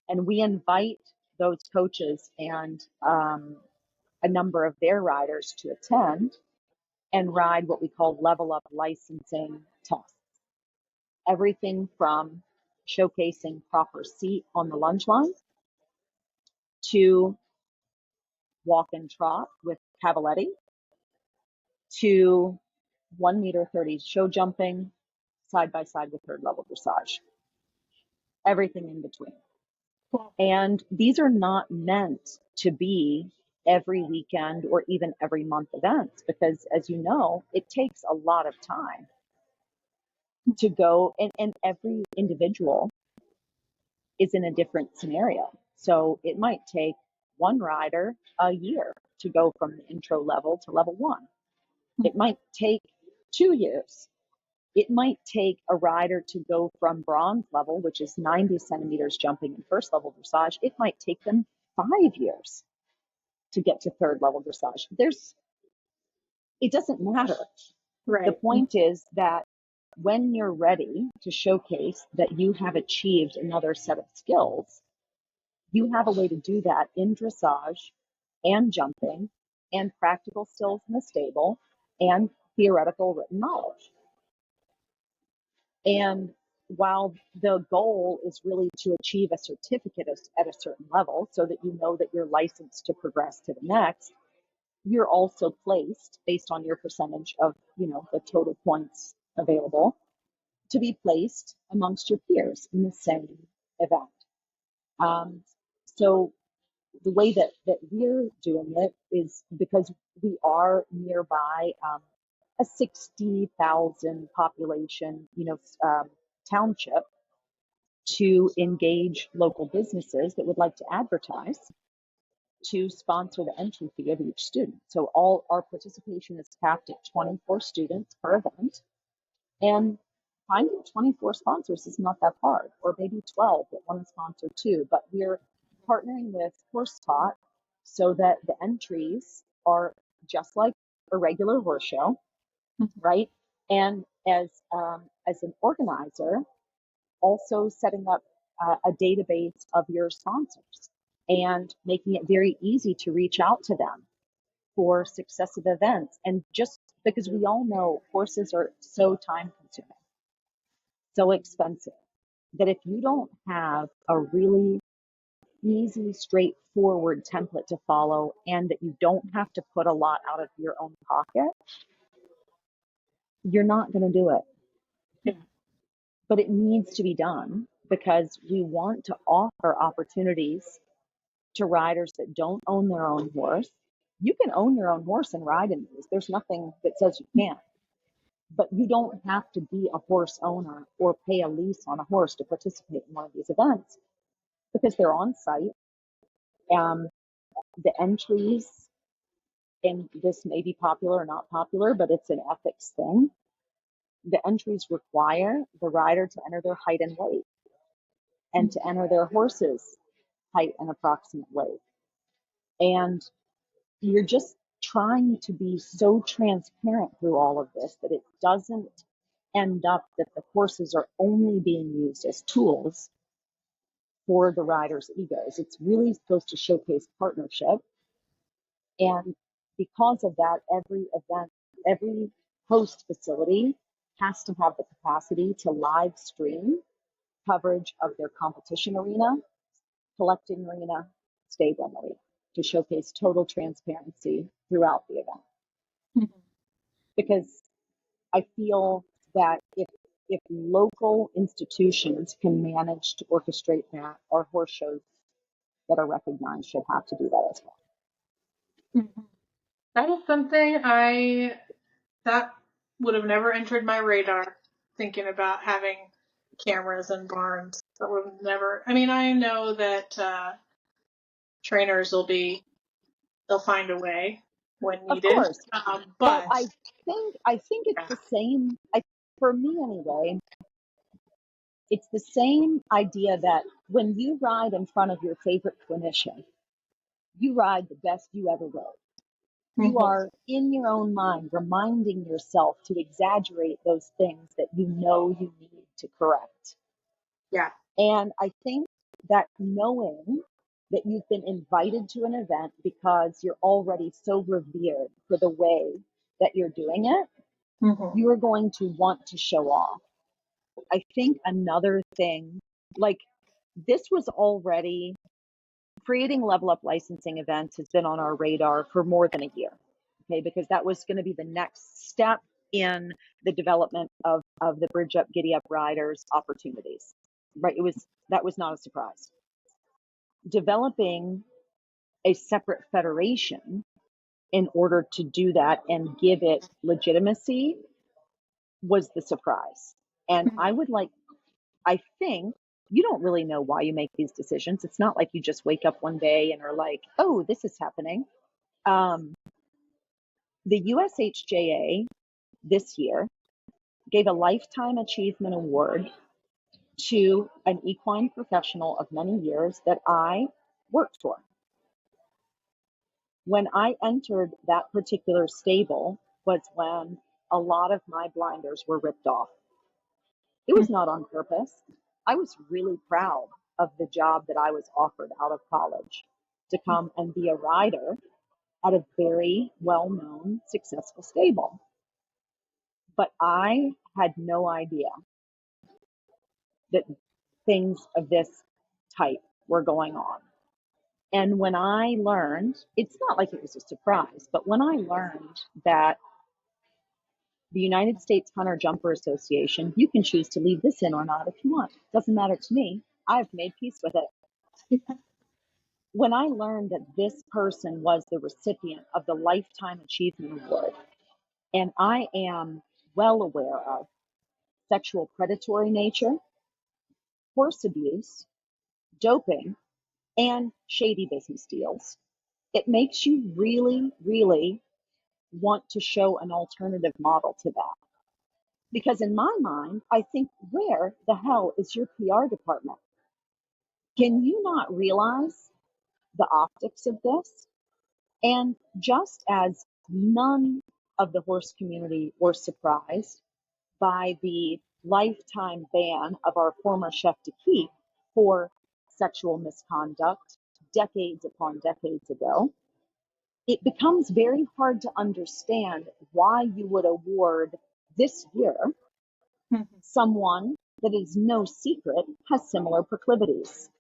And we invite those coaches and a number of their riders to attend and ride what we call level up licensing tests. Everything from showcasing proper seat on the lunge line to walk and trot with cavaletti to 1.30 m show jumping side by side with third level dressage. Everything in between. And these are not meant to be every weekend or even every month events, because as you know, it takes a lot of time to go, and every individual is in a different scenario. So it might take one rider a year to go from the intro level to level one. It might take 2 years. It might take a rider to go from bronze level, which is 90 centimeters jumping in first level dressage. It might take them 5 years to get to third level dressage. It doesn't matter. Right. The point is that when you're ready to showcase that you have achieved another set of skills, you have a way to do that in dressage and jumping and practical skills in the stable and theoretical written knowledge. And while the goal is really to achieve a certificate at a certain level so that you know that you're licensed to progress to the next, you're also placed based on your percentage of, the total points available to be placed amongst your peers in the same event. So the way that we're doing it is because we are nearby a 60,000 population, township, to engage local businesses that would like to advertise to sponsor the entry fee of each student. So all our participation is capped at 24 students per event, and finding 24 sponsors is not that hard, or maybe 12 that want to sponsor too. But we're partnering with Horse Tot so that the entries are just like a regular horse show, right? And as an organizer, also setting up a database of your sponsors and making it very easy to reach out to them for successive events. And just because we all know horses are so time consuming, so expensive, that if you don't have a really easy, straightforward template to follow and that you don't have to put a lot out of your own pocket, you're not going to do it. Yeah. But it needs to be done because we want to offer opportunities to riders that don't own their own horse. You can own your own horse and ride in these. There's nothing that says you can't. But you don't have to be a horse owner or pay a lease on a horse to participate in one of these events because they're on site. The entries, and this may be popular or not popular, but it's an ethics thing. The entries require the rider to enter their height and weight and to enter their horse's height and approximate weight. And you're just trying to be so transparent through all of this that it doesn't end up that the horses are only being used as tools for the riders' egos. It's really supposed to showcase partnership. And because of that, every event, every host facility has to have the capacity to live stream coverage of their competition arena, collecting arena, stable arena, to showcase total transparency throughout the event. Mm-hmm. Because I feel that if local institutions can manage to orchestrate that, our horse shows that are recognized should have to do that as well. Mm-hmm. That is something that would have never entered my radar, thinking about having cameras in barns. That would have never, I know that trainers they'll find a way when Of needed. course. But I think it's yeah. the same, for me anyway, it's the same idea that when you ride in front of your favorite clinician, you ride the best you ever rode. You are in your own mind reminding yourself to exaggerate those things that you know you need to correct. Yeah. And I think that knowing that you've been invited to an event because you're already so revered for the way that you're doing it, you are going to want to show off. I think another thing, like this was already, creating level up licensing events has been on our radar for more than a year. Okay, because that was going to be the next step in the development of the Bridge Up, Giddy Up riders opportunities. Right? That was not a surprise. Developing a separate federation in order to do that and give it legitimacy was the surprise. And I think you don't really know why you make these decisions. It's not like you just wake up one day and are like, oh, this is happening. The USHJA this year gave a Lifetime Achievement Award to an equine professional of many years that I worked for. When I entered that particular stable was when a lot of my blinders were ripped off. It was not on purpose. I was really proud of the job that I was offered out of college to come and be a rider at a very well-known, successful stable. But I had no idea that things of this type were going on. And when I learned, it's not like it was a surprise, but when I learned that the United States Hunter Jumper Association, you can choose to leave this in or not if you want. Doesn't matter to me. I've made peace with it. When I learned that this person was the recipient of the Lifetime Achievement Award, and I am well aware of sexual predatory nature, horse abuse, doping, and shady business deals, it makes you really, really want to show an alternative model to that. Because in my mind, I think, where the hell is your PR department? Can you not realize the optics of this? And just as none of the horse community were surprised by the lifetime ban of our former chef de keep for sexual misconduct decades upon decades ago, it becomes very hard to understand why you would award this year someone that is no secret has similar proclivities.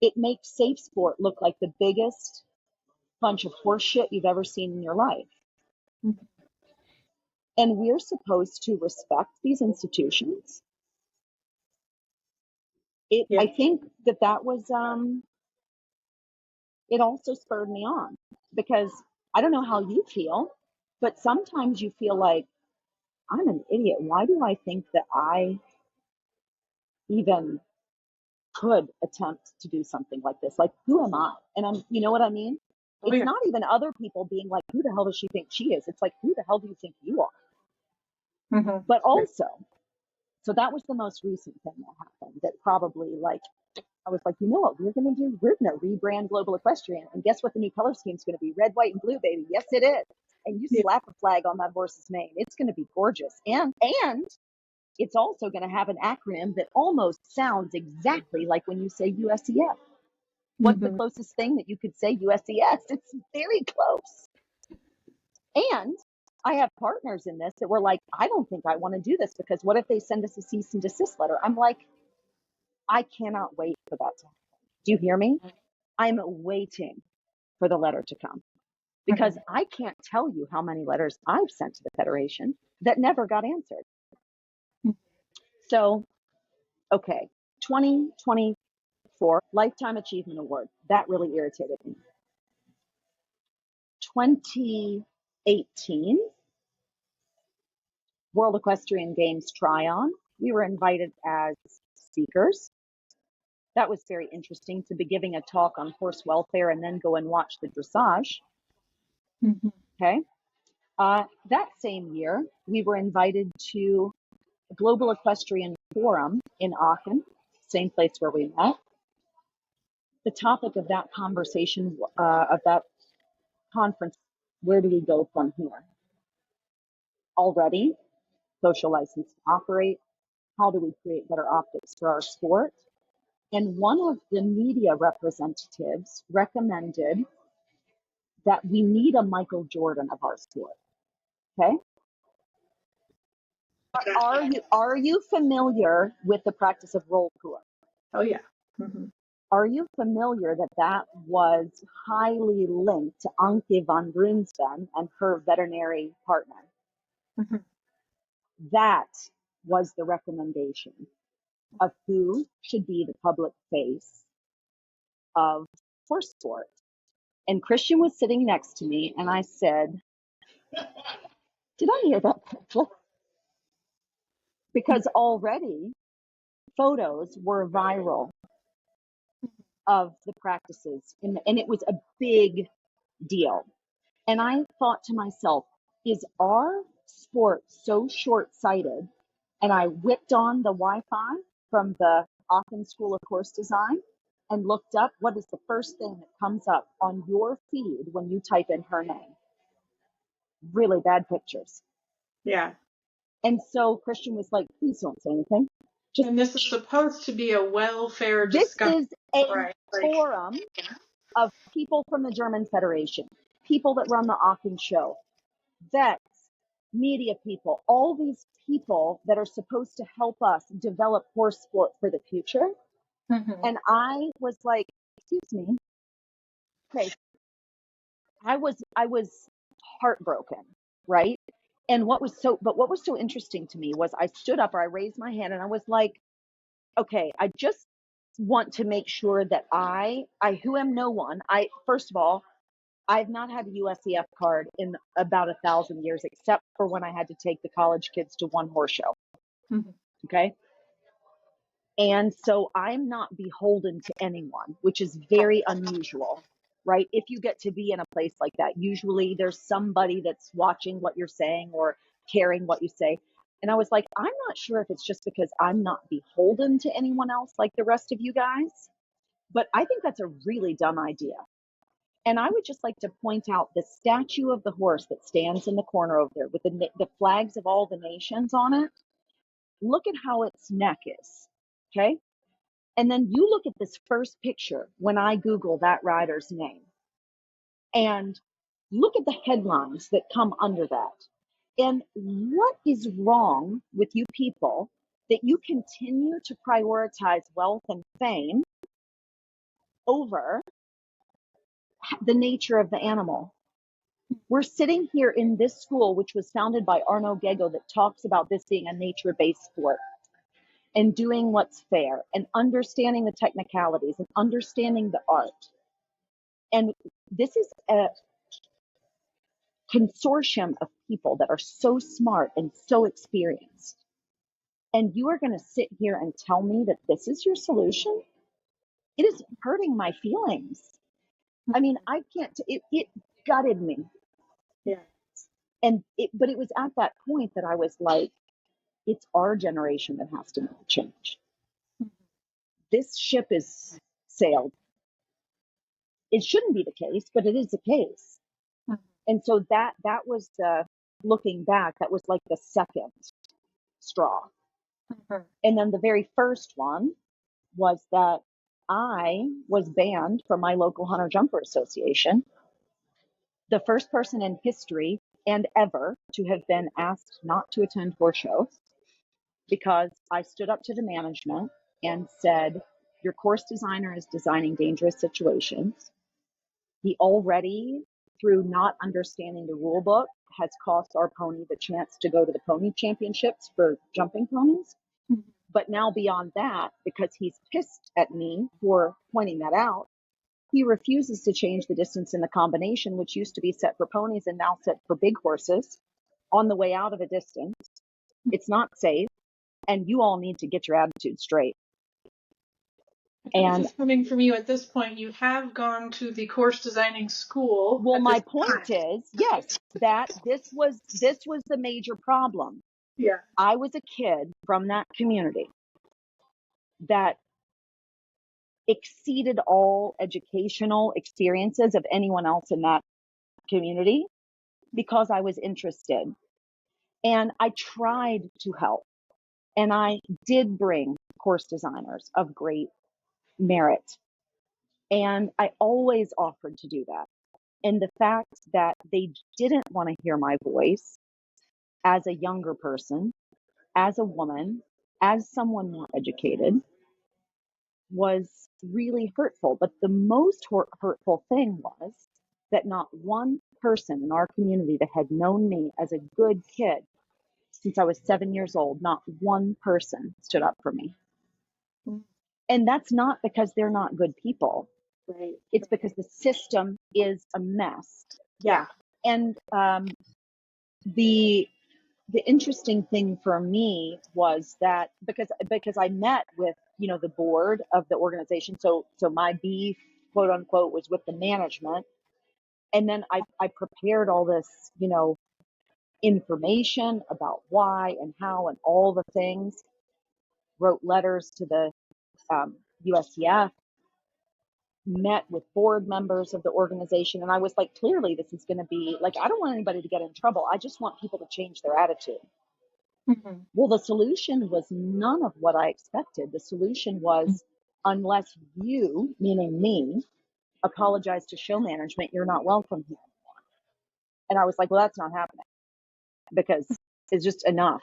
It makes safe sport look like the biggest bunch of horse shit you've ever seen in your life. And we're supposed to respect these institutions. I think that was, it also spurred me on, because I don't know how you feel, but sometimes you feel like, I'm an idiot. Why do I think that I even could attempt to do something like this? Like, who am I? And you know what I mean? It's not even other people being like, who the hell does she think she is? It's like, who the hell do you think you are? But also, so that was the most recent thing that happened that probably, like, I was like, you know what we're going to do? We're going to rebrand Global Equestrian. And guess what the new color scheme is going to be? Red, white, and blue, baby. Yes, it is. And you slap a flag on that horse's mane. It's going to be gorgeous. And it's also going to have an acronym that almost sounds exactly like when you say USEF. What's the closest thing that you could say USES? It's very close. And I have partners in this that were like, I don't think I want to do this, because what if they send us a cease and desist letter? I'm like, I cannot wait for that to happen. Do you hear me? I'm waiting for the letter to come, because I can't tell you how many letters I've sent to the Federation that never got answered. So, okay, 2024 Lifetime Achievement Award. That really irritated me. 2018 World Equestrian Games Tryon. We were invited as speakers. That was very interesting, to be giving a talk on horse welfare and then go and watch the dressage. Okay. That same year, we were invited to a Global Equestrian Forum in Aachen, same place where we met. The topic of that conversation, of that conference, where do we go from here? Already, social license to operate. How do we create better optics for our sport? And one of the media representatives recommended that we need a Michael Jordan of our sport. Okay. Are you familiar with the practice of roll cooler? Oh, yeah. Are you familiar that was highly linked to Anke van Brunsven and her veterinary partner? That was the recommendation of who should be the public face of horse sport. And Christian was sitting next to me, and I said, did I hear that correctly? Because already photos were viral of the practices, and it was a big deal. And I thought to myself, is our sport so short-sighted? And I whipped on the Wi-Fi from the Aachen School of Course Design and looked up what is the first thing that comes up on your feed when you type in her name. Really bad pictures. Yeah. And so Christian was like, please don't say anything. And this is supposed to be a welfare This discussion. is a forum of people from the German Federation, people that run the Aachen show, vets, media people, all these people that are supposed to help us develop horse sport for the future. Mm-hmm. And I was like, excuse me. Okay. I was heartbroken, right? And what was so interesting to me was I stood up or I raised my hand and I was like, okay, I just want to make sure that I who am no one, first of all, I've not had a USEF card in about 1,000 years, except for when I had to take the college kids to one horse show. Mm-hmm. Okay. And so I'm not beholden to anyone, which is very unusual, right? If you get to be in a place like that, usually there's somebody that's watching what you're saying or caring what you say. And I was like, I'm not sure if it's just because I'm not beholden to anyone else like the rest of you guys, but I think that's a really dumb idea. And I would just like to point out the statue of the horse that stands in the corner over there with the flags of all the nations on it. Look at how its neck is, okay? And then you look at this first picture when I Google that rider's name and look at the headlines that come under that. And what is wrong with you people that you continue to prioritize wealth and fame over the nature of the animal? We're sitting here in this school, which was founded by Arno Gego, that talks about this being a nature-based sport and doing what's fair and understanding the technicalities and understanding the art. And this is a consortium of people that are so smart and so experienced. And you are going to sit here and tell me that this is your solution? It is hurting my feelings. I mean, I can't, it gutted me. Yeah. But it was at that point that I was like, it's our generation that has to make the change. This ship is sailed. It shouldn't be the case, but it is the case. And so that was looking back, that was like the second straw. And then the very first one was that I was banned from my local Hunter Jumper Association. The first person in history and ever to have been asked not to attend horse shows, because I stood up to the management and said, your course designer is designing dangerous situations. He already, through not understanding the rule book, has cost our pony the chance to go to the pony championships for jumping ponies. Mm-hmm. But now beyond that, because he's pissed at me for pointing that out, he refuses to change the distance in the combination, which used to be set for ponies and now set for big horses on the way out of a distance. It's not safe. And you all need to get your attitude straight. And this is coming from you at this point. You have gone to the course designing school. Well, my point is, yes, that this was the major problem. Yeah. I was a kid from that community that exceeded all educational experiences of anyone else in that community because I was interested. And I tried to help. And I did bring course designers of great merit. And I always offered to do that. And the fact that they didn't want to hear my voice as a younger person, as a woman, as someone more educated, was really hurtful. But the most hurtful thing was that not one person in our community that had known me as a good kid since I was 7 years old, not one person stood up for me. And that's not because they're not good people. Right. It's because the system is a mess. Yeah. And the interesting thing for me was that because I met with, the board of the organization, so my beef, quote unquote, was with the management, and then I prepared all this, information about why and how and all the things, wrote letters to the USEF, met with board members of the organization, and I was like, clearly this is going to be like, I don't want anybody to get in trouble. I just want people to change their attitude. Mm-hmm. Well, the solution was none of what I expected. The solution was, unless you, meaning me, apologize to show management, you're not welcome here. And I was like, well, that's not happening, because it's just enough.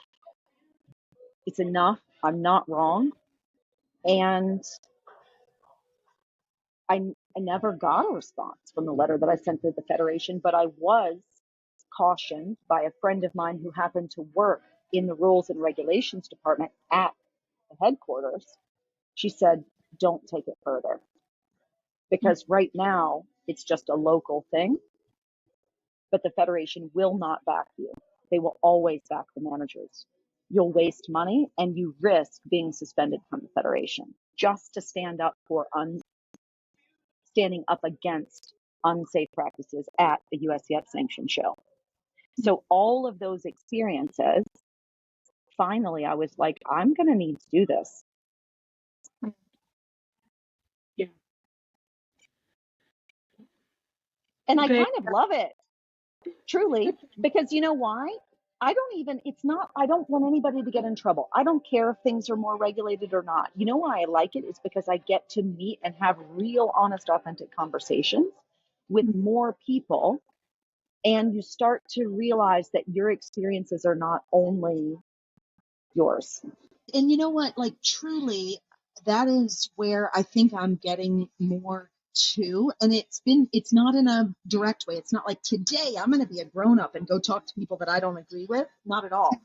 It's enough. I'm not wrong. And I never got a response from the letter that I sent to the Federation, but I was cautioned by a friend of mine who happened to work in the Rules and Regulations Department at the headquarters. She said, don't take it further, because right now it's just a local thing, but the Federation will not back you. They will always back the managers. You'll waste money and you risk being suspended from the Federation just to stand up for standing up against unsafe practices at a USEF sanctioned show. So all of those experiences, finally, I was like, I'm going to need to do this. Yeah. And I kind of love it, truly, because you know why? I don't want anybody to get in trouble. I don't care if things are more regulated or not. You know why I like it? Is because I get to meet and have real, honest, authentic conversations with more people. And you start to realize that your experiences are not only yours. And you know what? Like, truly, that is where I think I'm getting more to. And it's not in a direct way. It's not like, today I'm going to be a grown up and go talk to people that I don't agree with. Not at all.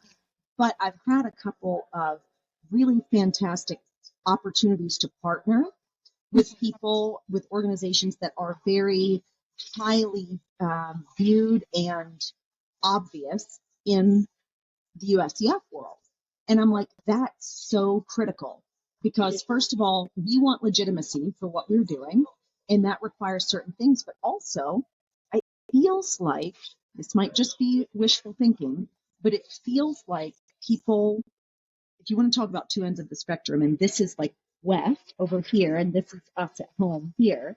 But I've had a couple of really fantastic opportunities to partner with people, with organizations that are very highly viewed and obvious in the USEF world. And I'm like, that's so critical, because first of all, we want legitimacy for what we're doing, and that requires certain things. But also, it feels like, this might just be wishful thinking, but it feels like people, if you want to talk about two ends of the spectrum, and this is like West over here, and this is us at home here,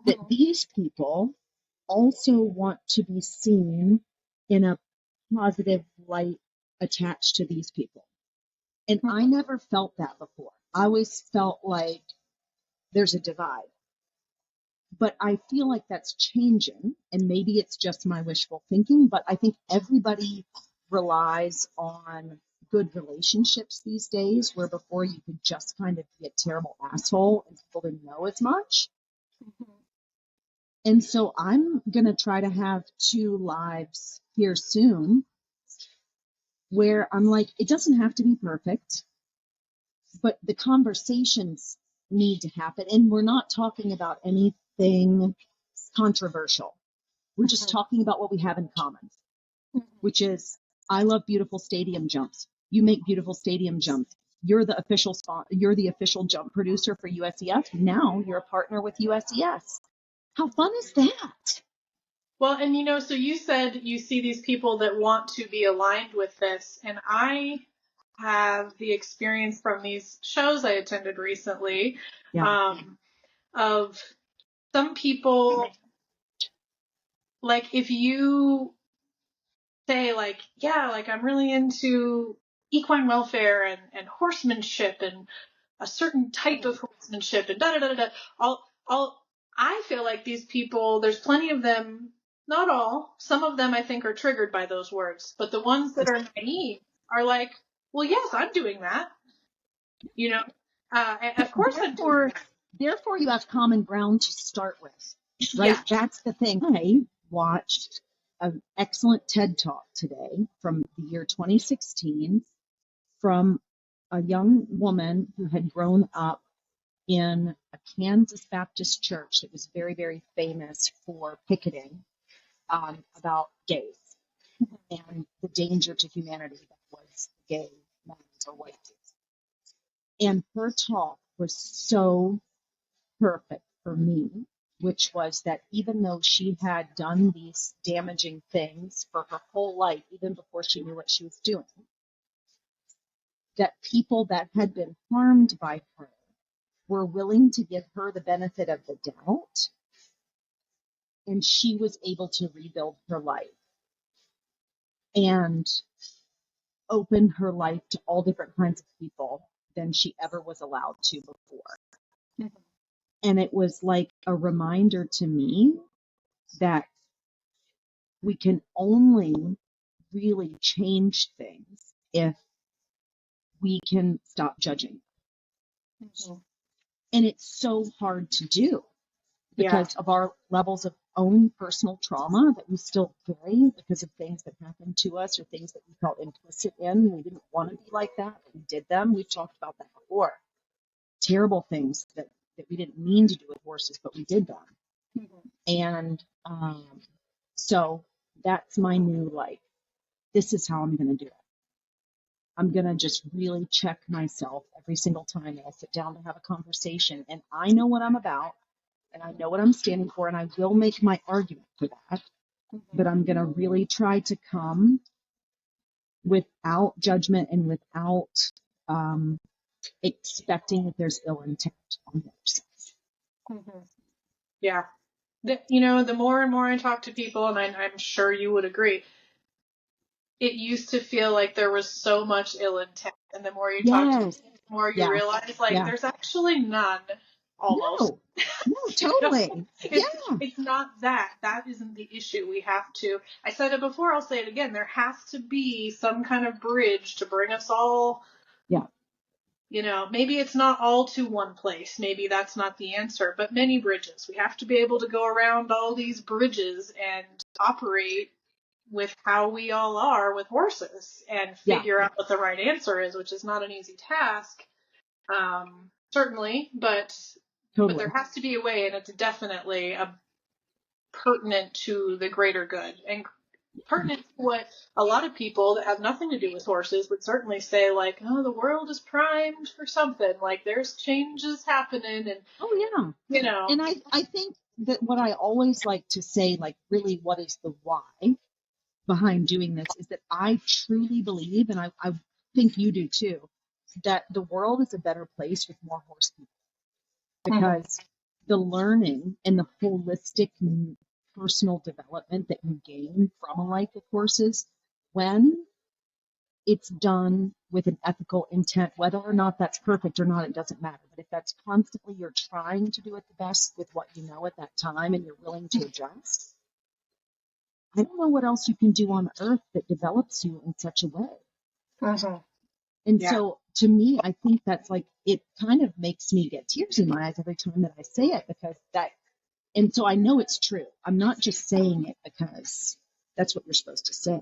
that these people also want to be seen in a positive light attached to these people. And I never felt that before. I always felt like there's a divide. But I feel like that's changing, and maybe it's just my wishful thinking, but I think everybody relies on good relationships these days, where before you could just kind of be a terrible asshole and people didn't know as much. And so I'm going to try to have 2 lives here soon where I'm like, it doesn't have to be perfect, but the conversations need to happen. And we're not talking about anything controversial. We're just talking about what we have in common, which is, I love beautiful stadium jumps. You make beautiful stadium jumps. You're the official jump producer for USEF. Now you're a partner with USES. How fun is that? Well, and so you said you see these people that want to be aligned with this, and I have the experience from these shows I attended recently, of some people, like, if you say, like, yeah, like, I'm really into equine welfare and horsemanship and a certain type of horsemanship and I feel like these people, there's plenty of them, not all, some of them I think are triggered by those words, but the ones that are naive are like, well, yes, I'm doing that. And of course Therefore, you have common ground to start with, right? Yeah. That's the thing. I watched an excellent TED Talk today from the year 2016 from a young woman who had grown up in a Kansas Baptist church that was very, very famous for picketing about gays and the danger to humanity that was gay men or white gays. And her talk was so perfect for me, which was that even though she had done these damaging things for her whole life, even before she knew what she was doing, that people that had been harmed by her were willing to give her the benefit of the doubt, and she was able to rebuild her life and open her life to all different kinds of people than she ever was allowed to before. Mm-hmm. And it was like a reminder to me that we can only really change things if we can stop judging. Mm-hmm. And it's so hard to do because of our levels of own personal trauma that we still carry because of things that happened to us or things that we felt implicit in. We didn't want to be like that, but we did them. We've talked about that before. Terrible things that we didn't mean to do with horses, but we did them. Mm-hmm. And so that's my new, like, this is how I'm going to do it. I'm going to just really check myself every single time that I sit down to have a conversation. And I know what I'm about, and I know what I'm standing for, and I will make my argument for that. Mm-hmm. But I'm going to really try to come without judgment and without expecting that there's ill intent on their side. Mm-hmm. Yeah. The more and more I talk to people, and I'm sure you would agree, it used to feel like there was so much ill intent. And the more you talk to people, the more you realize, there's actually none, almost. No, totally. It's not that. That isn't the issue. We have to, I said it before, I'll say it again, there has to be some kind of bridge to bring us all. Yeah. Maybe it's not all to one place. Maybe that's not the answer, but many bridges. We have to be able to go around all these bridges and operate with how we all are with horses and figure out what the right answer is, which is not an easy task, certainly, but there has to be a way, and it's definitely pertinent to the greater good and pertinent to what a lot of people that have nothing to do with horses would certainly say, like, oh, the world is primed for something, like there's changes happening, and and I think that what I always like to say, like, really what is the why behind doing this, is that I truly believe, and I think you do too, that the world is a better place with more horse people, because the learning and the holistic personal development that you gain from a life with horses, when it's done with an ethical intent, whether or not that's perfect or not, it doesn't matter. But if that's constantly, you're trying to do it the best with what you know at that time and you're willing to adjust, I don't know what else you can do on earth that develops you in such a way. Mm-hmm. And so to me, I think that's like, it kind of makes me get tears in my eyes every time that I say it, because and so I know it's true. I'm not just saying it because that's what you're supposed to say.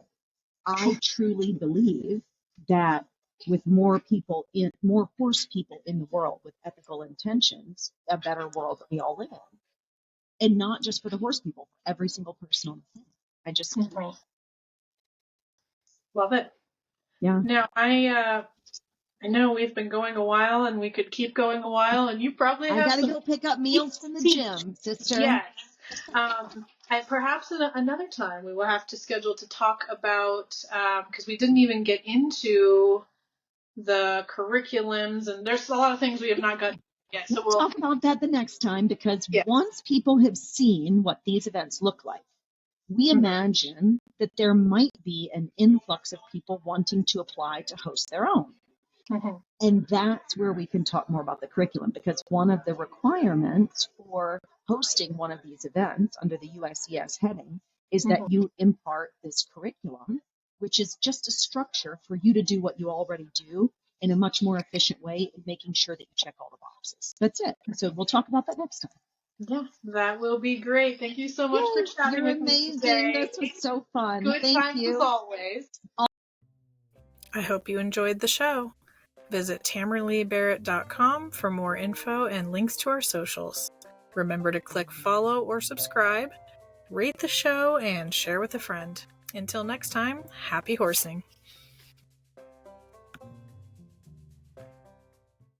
I truly believe that with more horse people in the world with ethical intentions, a better world that we all live in. And not just for the horse people, for every single person on the planet. I just love it. Yeah. Now, I know we've been going a while, and we could keep going a while, and you probably have. I gotta go pick up meals from the gym, sister. Yes. And perhaps another time we will have to schedule to talk about, because we didn't even get into the curriculums, and there's a lot of things we have not gotten yet. So we'll talk about that the next time, because once people have seen what these events look like, we imagine that there might be an influx of people wanting to apply to host their own. Mm-hmm. And that's where we can talk more about the curriculum, because one of the requirements for hosting one of these events under the USES heading is that you impart this curriculum, which is just a structure for you to do what you already do in a much more efficient way, and making sure that you check all the boxes. That's it. So we'll talk about that next time. Yeah, that will be great. Thank you so much for chatting with me today. This was so fun. Good Thank times you. as always. I hope you enjoyed the show. Visit tamaraleebarrett.com for more info and links to our socials. Remember to click follow or subscribe, rate the show, and share with a friend. Until next time, happy horsing.